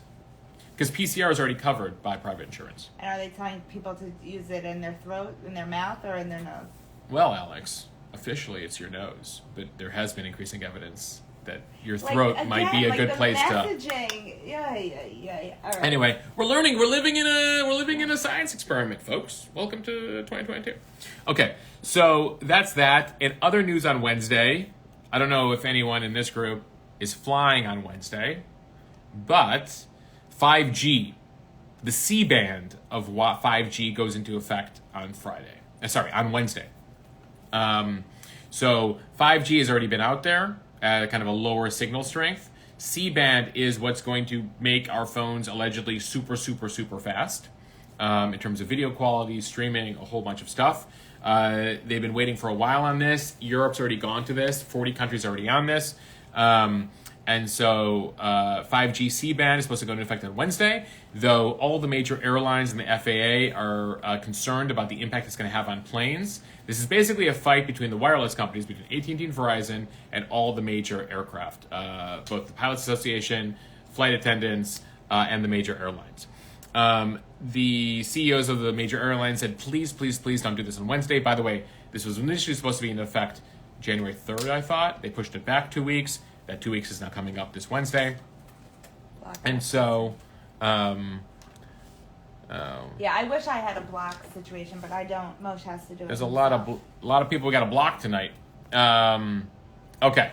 Because PCR is already covered by private insurance. And are they telling people to use it in their throat, in their mouth, or in their nose? Well, Alex, officially it's your nose, but there has been increasing evidence that your throat might be a good place messaging. Yeah. All right. Anyway, we're learning. We're living in a science experiment, folks. Welcome to 2022. Okay, so that's that. In other news on Wednesday, I don't know if anyone in this group is flying on Wednesday, but 5G, the C-band of 5G goes into effect on on Wednesday. So 5G has already been out there at kind of a lower signal strength. C-band is what's going to make our phones allegedly super, super, super fast in terms of video quality, streaming, a whole bunch of stuff. They've been waiting for a while on this. Europe's already gone to this. 40 countries are already on this. And so 5G C-band is supposed to go into effect on Wednesday, though all the major airlines and the FAA are concerned about the impact it's going to have on planes. This is basically a fight between the wireless companies, between AT&T and Verizon, and all the major aircraft, both the Pilots Association, flight attendants, and the major airlines. The CEOs of the major airlines said, please, please, please don't do this on Wednesday. By the way, this was initially supposed to be in effect January 3rd, I thought. They pushed it back 2 weeks. That 2 weeks is now coming up this Wednesday. And so... yeah, I wish I had a block situation, but I don't. Mosh has to do it. There's a lot of people we got to block tonight. Okay.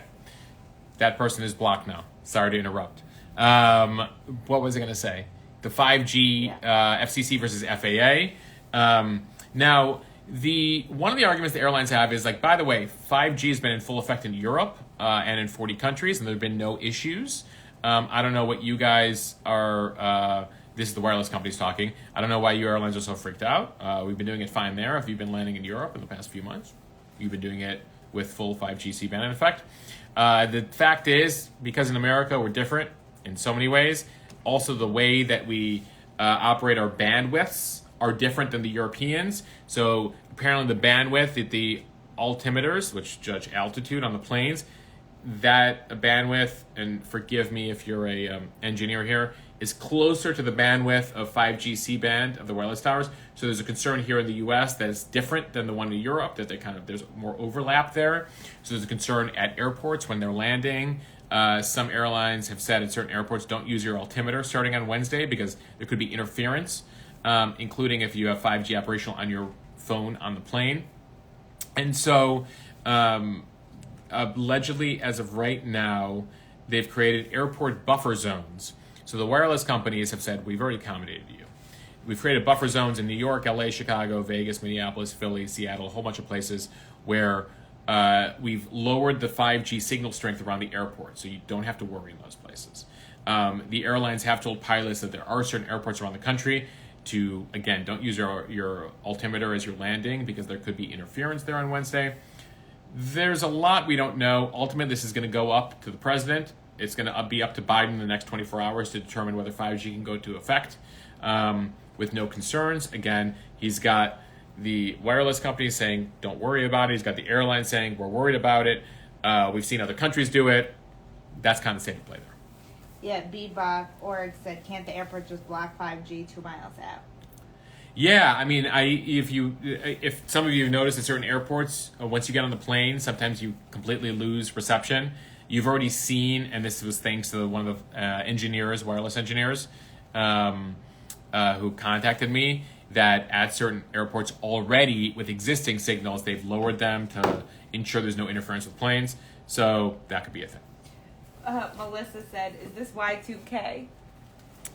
That person is blocked now. Sorry to interrupt. What was I going to say? The 5G FCC versus FAA. Now, one of the arguments the airlines have is like, by the way, 5G has been in full effect in Europe and in 40 countries, and there have been no issues. I don't know what you guys are... this is the wireless companies talking. I don't know why you airlines are so freaked out. We've been doing it fine there. If you've been landing in Europe in the past few months, you've been doing it with full 5G C-band in effect. The fact is, because in America we're different in so many ways, also the way that we operate our bandwidths are different than the Europeans. So apparently the bandwidth at the altimeters, which judge altitude on the planes, that bandwidth, and forgive me if you're a engineer here, is closer to the bandwidth of 5G C-band of the wireless towers. So there's a concern here in the U.S. that is different than the one in Europe, that there's more overlap there. So there's a concern at airports when they're landing. Some airlines have said at certain airports, don't use your altimeter starting on Wednesday because there could be interference, including if you have 5G operational on your phone on the plane. And so allegedly, as of right now, they've created airport buffer zones. So the wireless companies have said, we've already accommodated you. We've created buffer zones in New York, LA, Chicago, Vegas, Minneapolis, Philly, Seattle, a whole bunch of places where we've lowered the 5G signal strength around the airport, so you don't have to worry in those places. The airlines have told pilots that there are certain airports around the country to, again, don't use your altimeter as you're landing because there could be interference there on Wednesday. There's a lot we don't know. Ultimately, this is going to go up to the president. It's going to be up to Biden in the next 24 hours to determine whether 5G can go into effect with no concerns. Again, he's got the wireless companies saying, don't worry about it. He's got the airlines saying, we're worried about it. We've seen other countries do it. That's kind of state of play there. Yeah, Bebop.org said, can't the airport just block 5G 2 miles out? Yeah, I mean, if some of you have noticed at certain airports, once you get on the plane, sometimes you completely lose reception. You've already seen, and this was thanks to one of the wireless engineers, who contacted me, that at certain airports already, with existing signals, they've lowered them to ensure there's no interference with planes. So that could be a thing. Melissa said, is this Y2K?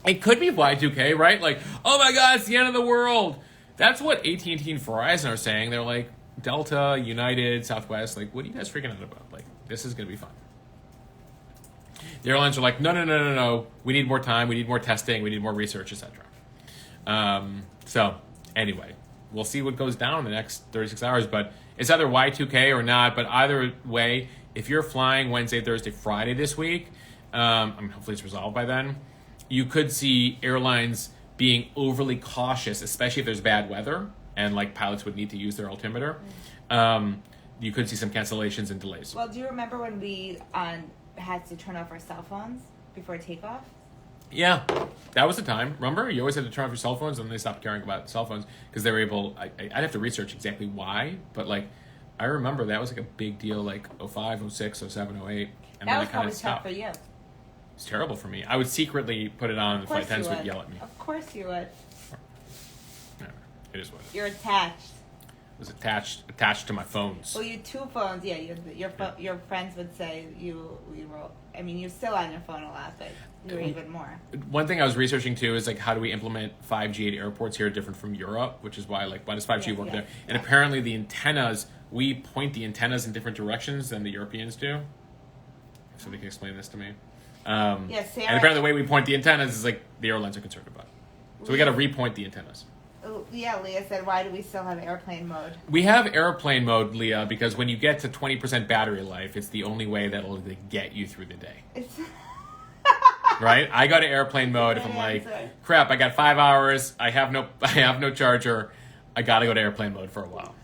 It could be Y2K, right? Like, oh my God, it's the end of the world. That's what AT&T and Verizon are saying. They're like, Delta, United, Southwest, like, what are you guys freaking out about? Like, this is going to be fun. The airlines are like, no. We need more time. We need more testing. We need more research, etc. So, anyway, we'll see what goes down in the next 36 hours. But it's either Y2K or not. But either way, if you're flying Wednesday, Thursday, Friday this week, hopefully it's resolved by then, you could see airlines being overly cautious, especially if there's bad weather and like pilots would need to use their altimeter. You could see some cancellations and delays. Well, do you remember when we had to turn off our cell phones before takeoff? Yeah, that was the time. Remember? You always had to turn off your cell phones, and then they stopped caring about cell phones because they were able... I'd have to research exactly why, but like I remember that was like a big deal, like 05, 06, 07, 08. And that then was probably tough for you. It's terrible for me. I would secretly put it on, and the flight attendants would yell at me. Of course you would. Yeah, it is what it is. You're attached. It was attached to my phones. Well, you had 2 phones. Yeah, your friends would say you were. I mean, you're still on your phone a lot, but you were even more. One thing I was researching too is like, how do we implement 5G at airports here different from Europe? Which is why, like, why does 5G work there? And apparently, the antennas, we point the antennas in different directions than the Europeans do. If somebody can explain this to me. Yeah, Sarah. And apparently the way we point the antennas is like the airlines are concerned about. So we got to repoint the antennas. Yeah, Leah said, why do we still have airplane mode? We have airplane mode, Leah, because when you get to 20% battery life, it's the only way that'll get you through the day. Right? I go to airplane mode if I'm like, crap, I got 5 hours, I have no charger, I gotta go to airplane mode for a while.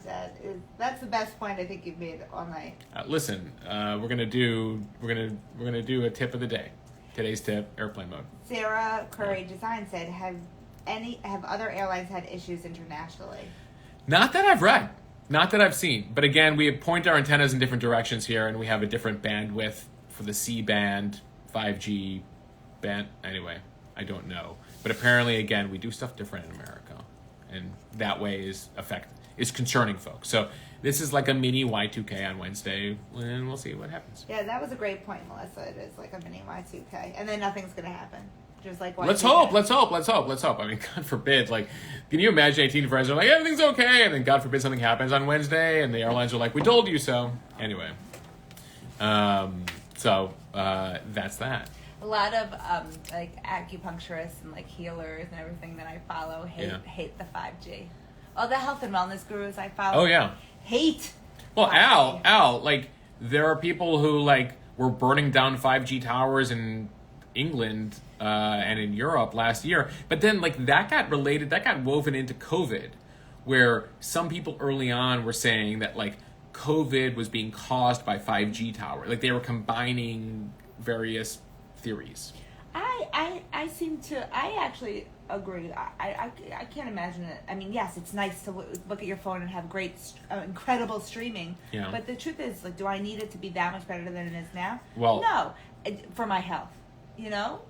That's the best point I think you've made all night. Listen, we're gonna do a tip of the day. Today's tip: airplane mode. Sarah Curry Design said, have other airlines had issues internationally? Not that I've read, not that I've seen. But again, we point our antennas in different directions here, and we have a different bandwidth for the C band, 5G band. Anyway, I don't know. But apparently, again, we do stuff different in America, and that way is concerning folks. So this is like a mini Y2K on Wednesday, and we'll see what happens. Yeah, that was a great point, Melissa. It is like a mini Y2K, and then nothing's going to happen. Just like let's hope. I mean, God forbid. Like, can you imagine 18 friends are like, everything's okay, and then God forbid something happens on Wednesday, and the airlines are like, we told you so. Anyway, so that's that. A lot of like acupuncturists and like healers and everything that I follow hate the 5G. All the health and wellness gurus I follow. Oh yeah. Hate. Well, 5G. Al, like there are people who like were burning down 5G towers in England and in Europe last year, but then like that got woven into COVID, where some people early on were saying that like COVID was being caused by 5G tower. Like they were combining various theories. I actually agree. I can't imagine it. I mean, yes, it's nice to look at your phone and have great, incredible streaming. Yeah. But the truth is, like, do I need it to be that much better than it is now? Well, no, for my health, you know.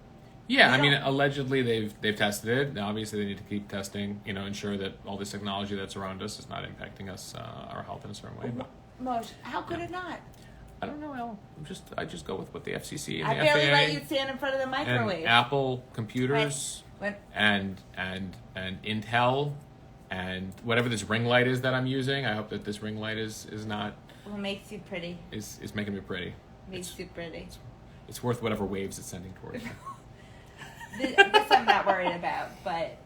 Yeah, I mean, allegedly they've tested it. Now, obviously, they need to keep testing. You know, ensure that all this technology that's around us is not impacting us, our health in a certain way. But, Mosh, how could it not? I don't know, Al. I just go with what the FCC and the FAA. I barely let you FAA stand in front of the microwave. and Apple computers and Intel and whatever this ring light is that I'm using. I hope that this ring light is not. Well, makes you pretty. Is making me pretty. Makes you pretty. It's worth whatever waves it's sending towards me. This I'm not worried about, but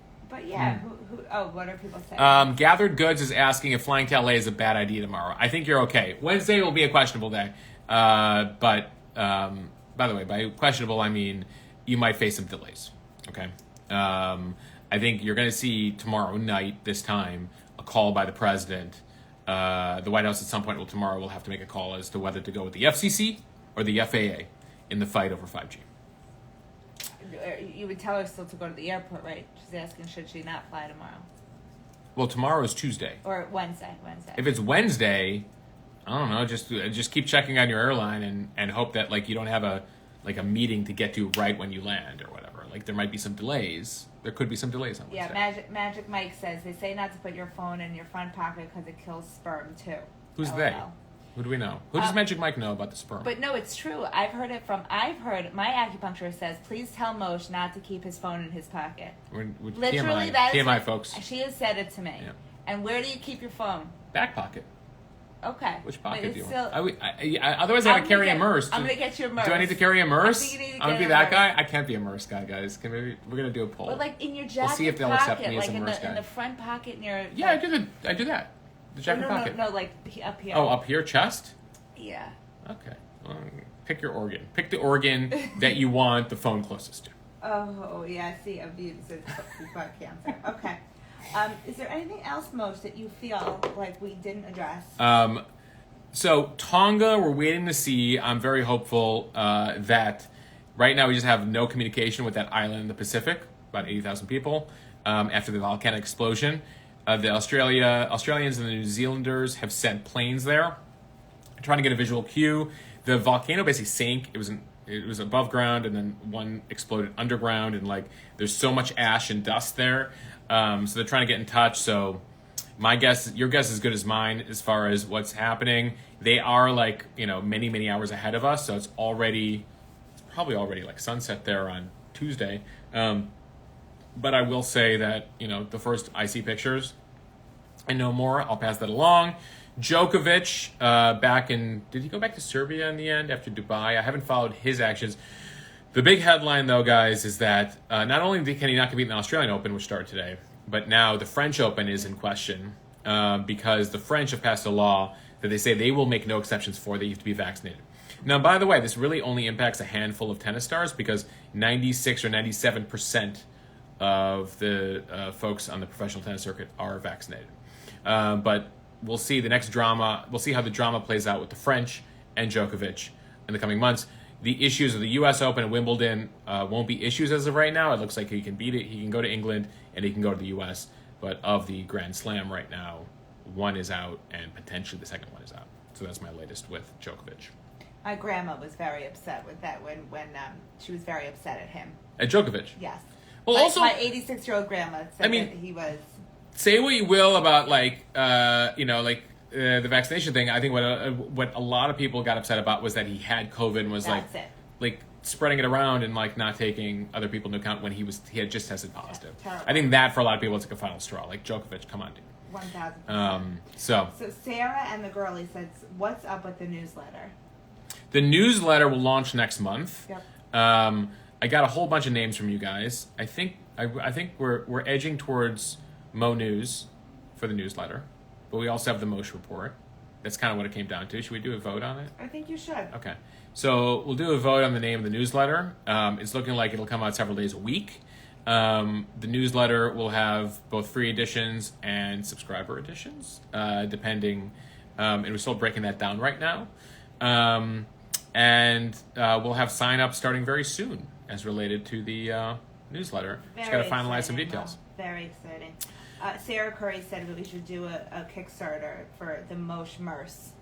yeah. What are people saying? Gathered Goods is asking if flying to LA is a bad idea tomorrow. I think you're okay. Wednesday will be a questionable day. But by the way, by questionable, I mean you might face some delays. Okay. I think you're going to see tomorrow night, this time, a call by the president. The White House at some point tomorrow will have to make a call as to whether to go with the FCC or the FAA in the fight over 5G. You would tell her still to go to the airport, right? She's asking, should she not fly tomorrow? Well, tomorrow is Tuesday. Or Wednesday. If it's Wednesday, I don't know. Just keep checking on your airline and hope that like you don't have a meeting to get to right when you land or whatever. Like there might be some delays. There could be some delays on Wednesday. Yeah, Magic Mike says they say not to put your phone in your front pocket because it kills sperm too. Who's LOL. they? Who do we know? Who does Magic Mike know about the sperm? But no, it's true. I've heard my acupuncturist says, please tell Mosh not to keep his phone in his pocket. Literally, TMI, folks. She has said it to me. Yeah. And where do you keep your phone? Back pocket. Okay. Which pocket do you want? Otherwise, I gotta carry a Merce. I'm gonna get you a Merce. Do I need to carry a Merce? I think you need to I'm gonna get be a that Merce. guy. I can't be a Merce guy, guys. We're gonna do a poll. But like in your jacket we'll see if they'll pocket, accept me as a Merce guy. in the front pocket near. Yeah, I do that. The jacket pocket. No, like up here. Oh, up here, chest. Yeah. Okay. Well, pick your organ. Pick the organ that you want the phone closest to. Oh, yeah, I see. Abuse is butt cancer. Okay. Is there anything else, Mosh, that you feel like we didn't address? So Tonga, we're waiting to see. I'm very hopeful that right now we just have no communication with that island in the Pacific, about 80,000 people, after the volcanic explosion. The Australians and the New Zealanders have sent planes there, trying to get a visual cue. The volcano basically sank. It was above ground, and then one exploded underground, and like there's so much ash and dust there. So they're trying to get in touch. So your guess is as good as mine as far as what's happening. They are like many hours ahead of us, so it's probably already like sunset there on Tuesday. But I will say that the first I see pictures, I know more. I'll pass that along. Djokovic, did he go back to Serbia in the end after Dubai? I haven't followed his actions. The big headline, though, guys, is that not only can he not compete in the Australian Open, which started today, but now the French Open is in question because the French have passed a law that they say they will make no exceptions for that you have to be vaccinated. Now, by the way, this really only impacts a handful of tennis stars because 96 or 97% of the folks on the professional tennis circuit are vaccinated. But we'll see the next drama. We'll see how the drama plays out with the French and Djokovic in the coming months. The issues of the U.S. Open and Wimbledon won't be issues as of right now. It looks like he can beat it. He can go to England and he can go to the U.S. But of the Grand Slam right now, one is out and potentially the second one is out. So that's my latest with Djokovic. My grandma was very upset with that when she was very upset at him. At Djokovic? Yes. Well, also my 86-year-old grandma said that he was. Say what you will about the vaccination thing. I think what a lot of people got upset about was that he had COVID and was spreading it around and not taking other people into account when he had just tested positive. Terrible. I think that for a lot of people it's like a final straw. Like Djokovic, come on, dude. 1,000%. So Sarah and the girlie said, "What's up with the newsletter?" The newsletter will launch next month. Yep. I got a whole bunch of names from you guys. I think we're edging towards Mo News for the newsletter, but we also have the Mosh report. That's kind of what it came down to. Should we do a vote on it? I think you should. Okay. So we'll do a vote on the name of the newsletter. It's looking like it'll come out several days a week. The newsletter will have both free editions and subscriber editions, depending, and we're still breaking that down right now. And we'll have sign-up starting very soon as related to the newsletter. Just got to finalize some details. Very exciting. Sarah Curry said that we should do a Kickstarter for the Mosh Merce.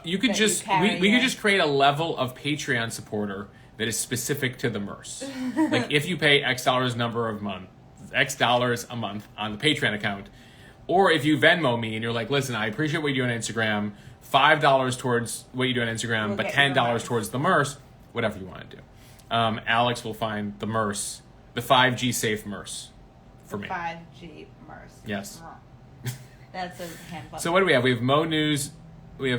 We could just create a level of Patreon supporter that is specific to the Merce. Like if you pay X dollars a month on the Patreon account, or if you Venmo me and you're like, listen, I appreciate what you do on Instagram, $5 towards what you do on Instagram, but $10 towards the Merce, whatever you want to do. Alex will find the Merce, the 5G safe Merce for me. 5G Merce. Yes. That's a handbook. So what do we have? We have Mo News. We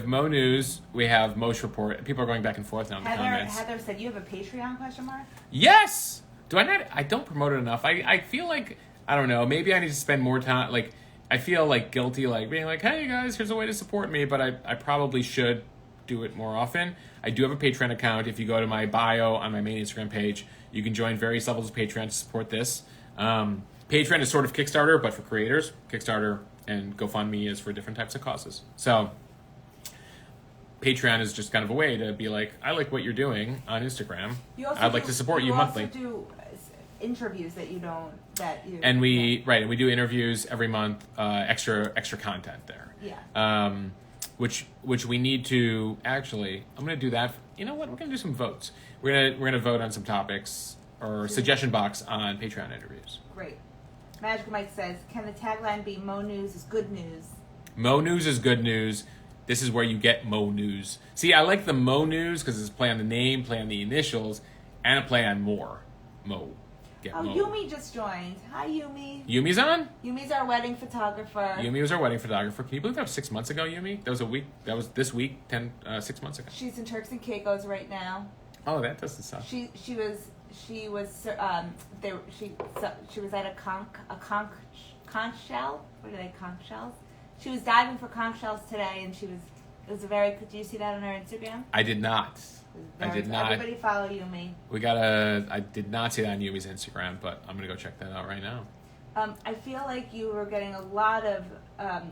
have Mosh Report. People are going back and forth now in the comments. Heather said, you have a Patreon question mark? Yes! Do I not? I don't promote it enough. I feel like, I don't know, maybe I need to spend more time, I feel guilty, being hey guys, here's a way to support me, but I probably should do it more often. I do have a Patreon account. If you go to my bio on my main Instagram page, you can join various levels of Patreon to support this. Patreon is sort of Kickstarter, but for creators. Kickstarter and GoFundMe is for different types of causes. So Patreon is just kind of a way to be I like what you're doing on Instagram. I'd like to support you monthly. You also do interviews we do interviews every month, extra content there. Yeah. Which we need to actually. I'm going to do that. You know what? We're going to do some votes. We're gonna vote on some topics or suggestion box on Patreon interviews. Great. Magical Mike says, can the tagline be Mo News is good news? Mo News is good news. This is where you get Mo News. See, I like the Mo News because it's play on the name, play on the initials, and a play on more. Mo. Mo. Yumi just joined. Hi, Yumi. Yumi's on? Yumi's our wedding photographer. Yumi was our wedding photographer. Can you believe that was 6 months ago, Yumi? That was this week, 6 months ago. She's in Turks and Caicos right now. Oh, that doesn't suck. She was at a conch shell. What are they, conch shells? She was diving for conch shells today, and do you see that on her Instagram? I did not. Everybody follow Yumi. I did not see that on Yumi's Instagram, but I'm going to go check that out right now. I feel like you were getting a lot of, I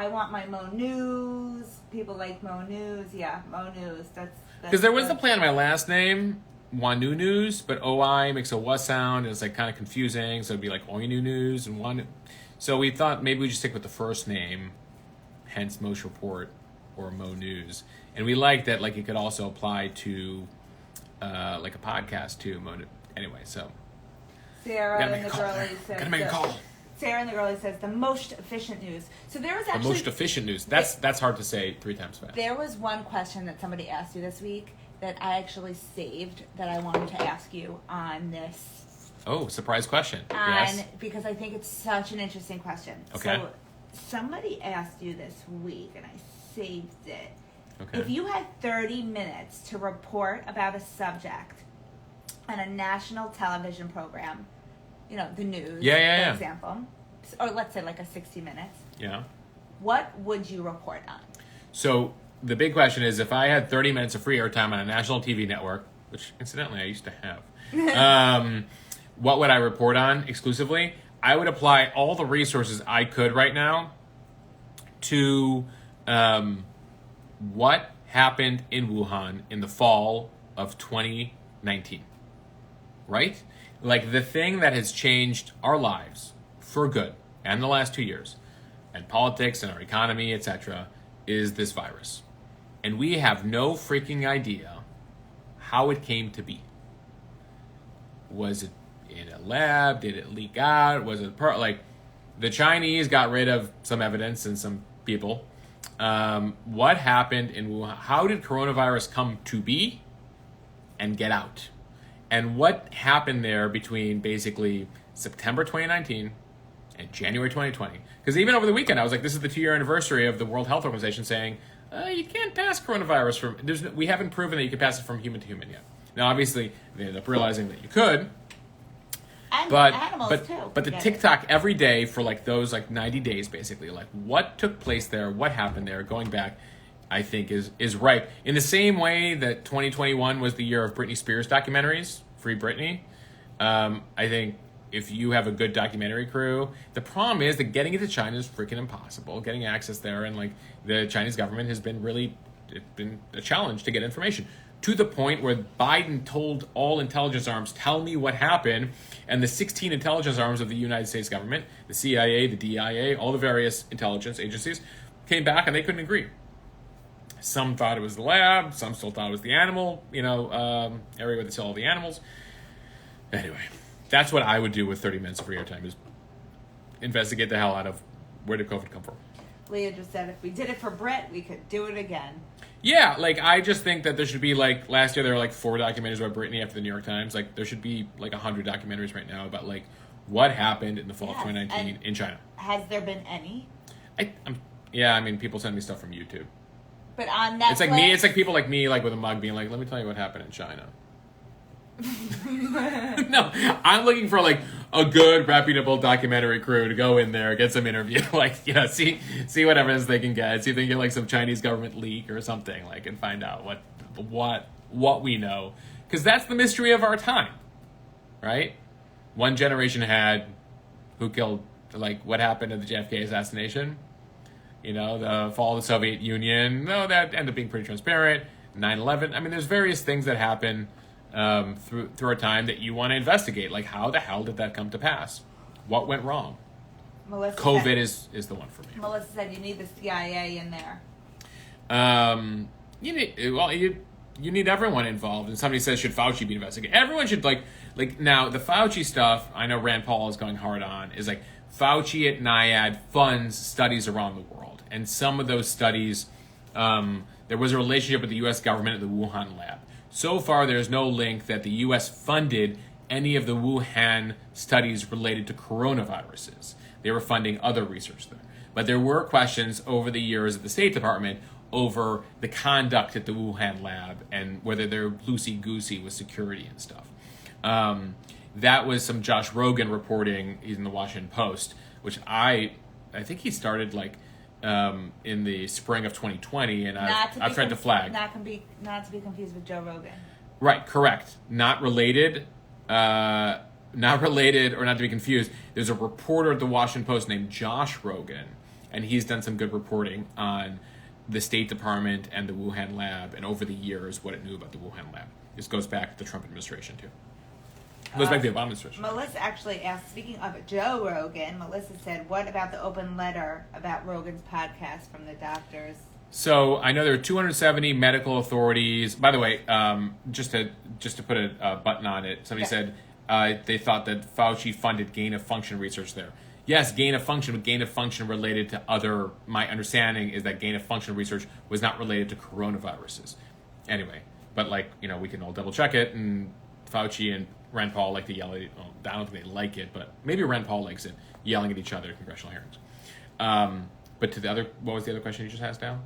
want my Mo News. People like Mo News. Yeah, Mo News. That's because there was the play on my last name, Wanu News, but OI makes a W sound, and it's kind of confusing, so it'd be Oinu News and Wanu. So we thought maybe we just stick with the first name, hence Mosh Report or Mo News. And we liked that it could also apply to a podcast too. Anyway, so Sarah and the girlie says gotta make a call. Sarah and the girlie says the most efficient news. So there was actually the most efficient news. That's hard to say 3 times fast. There was one question that somebody asked you this week that I actually saved that I wanted to ask you on this. Oh, surprise question. Yes. Because I think it's such an interesting question. Okay. So somebody asked you this week, and I saved it. Okay. If you had 30 minutes to report about a subject on a national television program, the news, for example, or let's say like a 60 Minutes. Yeah. What would you report on? So the big question is, if I had 30 minutes of free airtime on a national TV network, which incidentally I used to have, what would I report on exclusively? I would apply all the resources I could right now to what happened in Wuhan in the fall of 2019. Right? Like the thing that has changed our lives for good and the last 2 years, and politics and our economy, etc., is this virus. And we have no freaking idea how it came to be. Was it in a lab? Did it leak out? Was it like the Chinese got rid of some evidence and some people? What happened in Wuhan? How did coronavirus come to be and get out? And what happened there between basically September 2019 and January 2020? Because even over the weekend, I was like, this is the 2-year anniversary of the World Health Organization saying, you can't pass coronavirus from, we haven't proven that you can pass it from human to human yet. Now, obviously, they ended up realizing that you could. And animals too. But the TikTok every day for like those like 90 days, basically, like what took place there, what happened there, going back, I think is ripe. In the same way that 2021 was the year of Britney Spears documentaries, Free Britney, I think if you have a good documentary crew, the problem is that getting into China is freaking impossible. Getting access there, and like the Chinese government has been it's been a challenge to get information. To the point where Biden told all intelligence arms, tell me what happened, and the 16 intelligence arms of the United States government, the CIA, the DIA, all the various intelligence agencies, came back and they couldn't agree. Some thought it was the lab. Some still thought it was the animal, area where they sell all the animals. Anyway, that's what I would do with 30 minutes of free airtime, is investigate the hell out of where did COVID come from. Leah just said if we did it for Brit, we could do it again. Yeah, like I just think that there should be like, last year there were like 4 documentaries about Britney after the New York Times. Like there should be like 100 documentaries right now about like what happened in the fall of 2019 in China. Has there been any? People send me stuff from YouTube. But on Netflix, it's like me. It's like people like me, like with a mug, being like, "Let me tell you what happened in China." No, I'm looking for like a good, reputable documentary crew to go in there, get some interview, see what evidence they can get, see if they can get like some Chinese government leak or something, like, and find out what we know, because that's the mystery of our time, right? One generation had who killed, like, what happened at the JFK assassination. The fall of the Soviet Union. No, that ended up being pretty transparent. 9/11. I mean, there's various things that happen through our time that you want to investigate. Like, how the hell did that come to pass? What went wrong? COVID is the one for me. Melissa said you need the CIA in there. You need everyone involved. And somebody says, should Fauci be investigated? Everyone should like now the Fauci stuff. I know Rand Paul is going hard on. Is like Fauci at NIAID funds studies around the world, and some of those studies, there was a relationship with the U.S. government at the Wuhan lab. So far, there's no link that the U.S. funded any of the Wuhan studies related to coronaviruses. They were funding other research there. But there were questions over the years at the State Department over the conduct at the Wuhan lab and whether they're loosey-goosey with security and stuff. That was some Josh Rogan reporting in the Washington Post, which I think he started in the spring of 2020, and I've tried to flag. Not to be confused with Joe Rogan. Right, correct. Not related or not to be confused. There's a reporter at the Washington Post named Josh Rogan, and he's done some good reporting on the State Department and the Wuhan lab, and over the years what it knew about the Wuhan lab. This goes back to the Trump administration too. It goes back to the Obama administration. Melissa actually asked, speaking of Joe Rogan, Melissa said, what about the open letter about Rogan's podcast from the doctors? So I know there are 270 medical authorities. By the way, just to put a button on it, somebody said they thought that Fauci funded gain-of-function research there. Yes, gain-of-function, but gain-of-function related to other. My understanding is that gain-of-function research was not related to coronaviruses. Anyway, but we can all double-check it, and Fauci and Rand Paul like to yell at it. Well, I don't think they like it, but maybe Rand Paul likes it, yelling at each other at congressional hearings. But to the other, what was the other question you just asked, Al?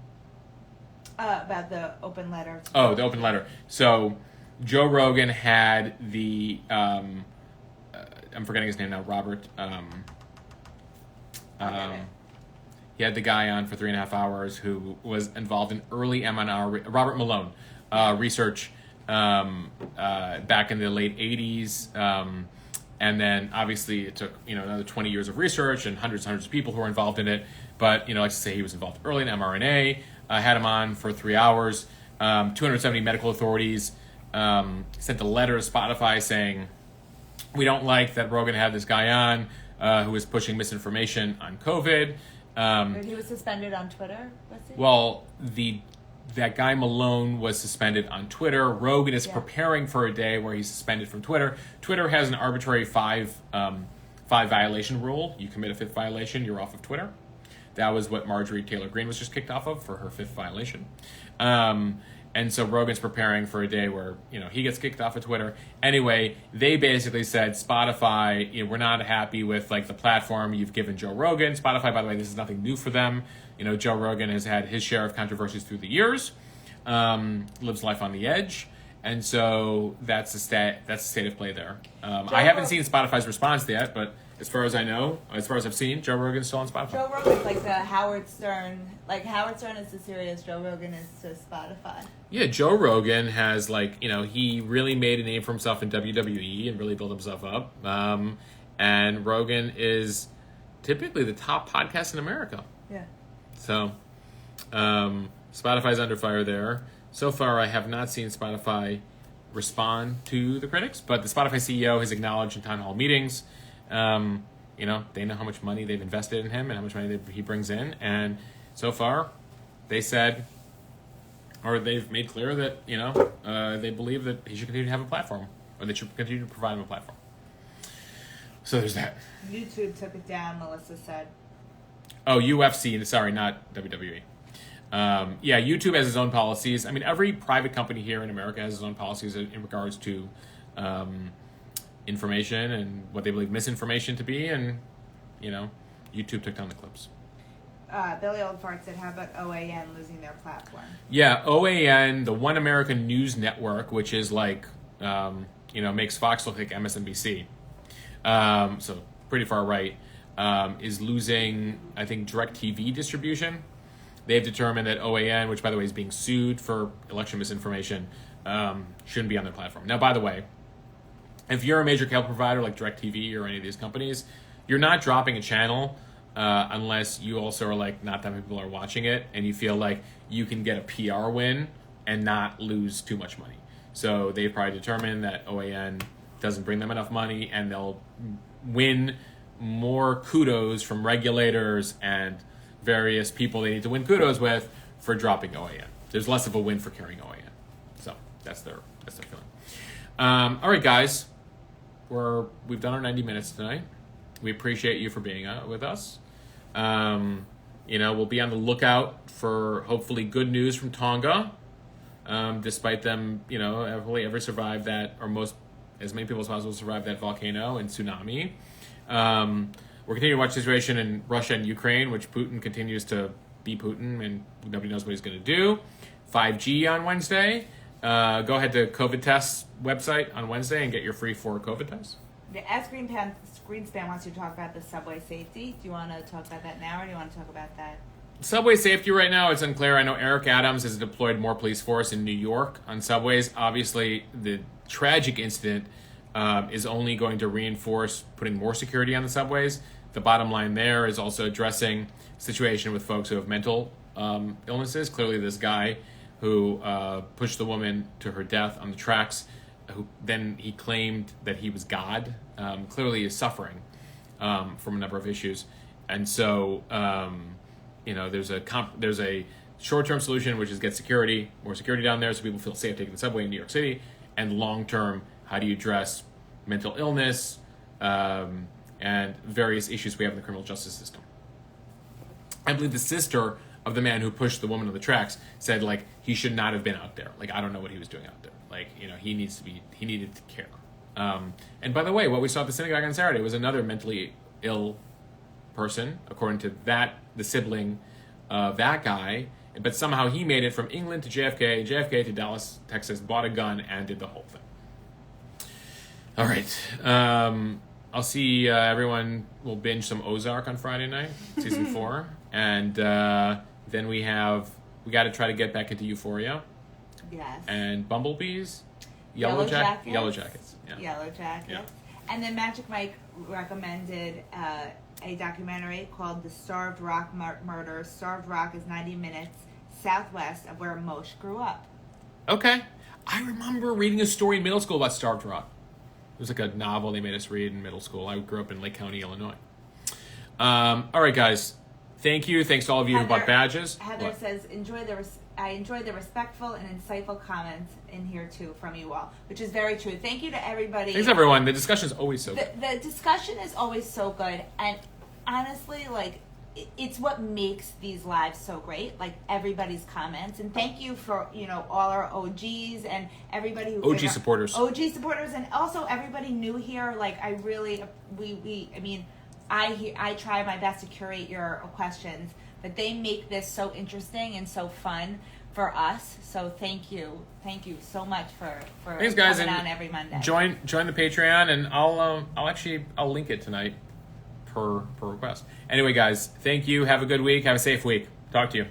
About the open letter. Oh, the open letter. So Joe Rogan had the I'm forgetting his name now. Robert. He had the guy on for 3.5 hours who was involved in early MNR. Robert Malone research back in the late 80s. And then obviously it took another 20 years of research and hundreds of people who were involved in it. But let's say he was involved early in mRNA. Had him on for 3 hours. 270 medical authorities sent a letter to Spotify saying, we don't like that Rogan had this guy on who was pushing misinformation on COVID. He was suspended on Twitter, was he? Well, that guy Malone was suspended on Twitter. Rogan is preparing for a day where he's suspended from Twitter. Twitter has an arbitrary five violation rule. You commit a fifth violation, you're off of Twitter. That was what Marjorie Taylor Greene was just kicked off of for her fifth violation. And so Rogan's preparing for a day where, he gets kicked off of Twitter. Anyway, they basically said, Spotify, we're not happy with the platform you've given Joe Rogan. Spotify, by the way, this is nothing new for them. Joe Rogan has had his share of controversies through the years, lives life on the edge. And so that's the state of play there. I haven't seen Spotify's response yet, but as far as I know, as far as I've seen, Joe Rogan's still on Spotify. Joe Rogan's like the Howard Stern. Like Howard Stern is to Sirius, Joe Rogan is to Spotify. Yeah, Joe Rogan has he really made a name for himself in WWE and really built himself up. And Rogan is typically the top podcast in America. Yeah. So Spotify's under fire there. So far, I have not seen Spotify respond to the critics, but the Spotify CEO has acknowledged in town hall meetings, they know how much money they've invested in him and how much money he brings in. And so far, they said, or they've made clear that, they believe that he should continue to have a platform, or they should continue to provide him a platform. So there's that. YouTube took it down, Melissa said. Oh, UFC, sorry, not WWE. YouTube has its own policies. I mean, every private company here in America has its own policies in regards to information and what they believe misinformation to be, and YouTube took down the clips. Billy Oldfart said, how about OAN losing their platform? Yeah, OAN, the One American News Network, which is makes Fox look like MSNBC. So pretty far right, is losing, I think, DirecTV distribution. They've determined that OAN, which by the way is being sued for election misinformation, shouldn't be on their platform. Now, by the way, if you're a major cable provider like DirecTV or any of these companies, you're not dropping a channel unless you also are not that many people are watching it and you feel like you can get a PR win and not lose too much money. So they've probably determined that OAN doesn't bring them enough money and they'll win more kudos from regulators and various people they need to win kudos with for dropping OAN. There's less of a win for carrying OAN. So that's their feeling. All right, guys. We've done our 90 minutes tonight. We appreciate you for being with us. We'll be on the lookout for hopefully good news from Tonga. Despite them, hopefully ever survive that, or as many people as possible survive that volcano and tsunami. We're continuing to watch the situation in Russia and Ukraine, which Putin continues to be Putin, and nobody knows what he's going to do. 5G on Wednesday. Go ahead to COVID Test website on Wednesday and get your free 4 COVID tests. As Greenspan wants you to talk about the subway safety. Do you want to talk about that now, or do you want to talk about that? Subway safety right now, it's unclear. I know Eric Adams has deployed more police force in New York on subways. Obviously, the tragic incident is only going to reinforce putting more security on the subways. The bottom line there is also addressing the situation with folks who have mental illnesses. Clearly, this guy who pushed the woman to her death on the tracks, who then he claimed that he was God, clearly is suffering from a number of issues. And so, there's a short-term solution, which is get more security down there so people feel safe taking the subway in New York City. And long-term, how do you address mental illness and various issues we have in the criminal justice system? I believe the sister of the man who pushed the woman on the tracks said, he should not have been out there. I don't know what he was doing out there. He needed to care. And by the way, what we saw at the synagogue on Saturday was another mentally ill person, according to the sibling of that guy, but somehow he made it from England to JFK, JFK to Dallas, Texas, bought a gun, and did the whole thing. All right. I'll see everyone will binge some Ozark on Friday night, season 4. And then we got to try to get back into Euphoria. Yes. And Bumblebees. Yellow Jackets. Yellow Jackets. Yeah. Yellow Jackets. Yeah. And then Magic Mike recommended a documentary called The Starved Rock Murders. Starved Rock is 90 minutes southwest of where Mosh grew up. Okay. I remember reading a story in middle school about Starved Rock. It was like a novel they made us read in middle school. I grew up in Lake County, Illinois. All right, guys. Thank you. Thanks to all of you who bought badges. Heather says, I enjoyed the respectful and insightful comments in here, too, from you all, which is very true. Thank you to everybody. Thanks, everyone. The discussion is always so good. The discussion is always so good. And honestly, like, it's what makes these lives so great, like everybody's comments. And thank you for, all our OGs and everybody who... OG supporters. OG supporters, and also everybody new here. Like, I really, I try my best to curate your questions, but they make this so interesting and so fun for us. So thank you so much for Thanks, guys, coming and on every Monday. Join the Patreon, and I'll link it tonight per request. Anyway, guys, thank you. Have a good week. Have a safe week. Talk to you.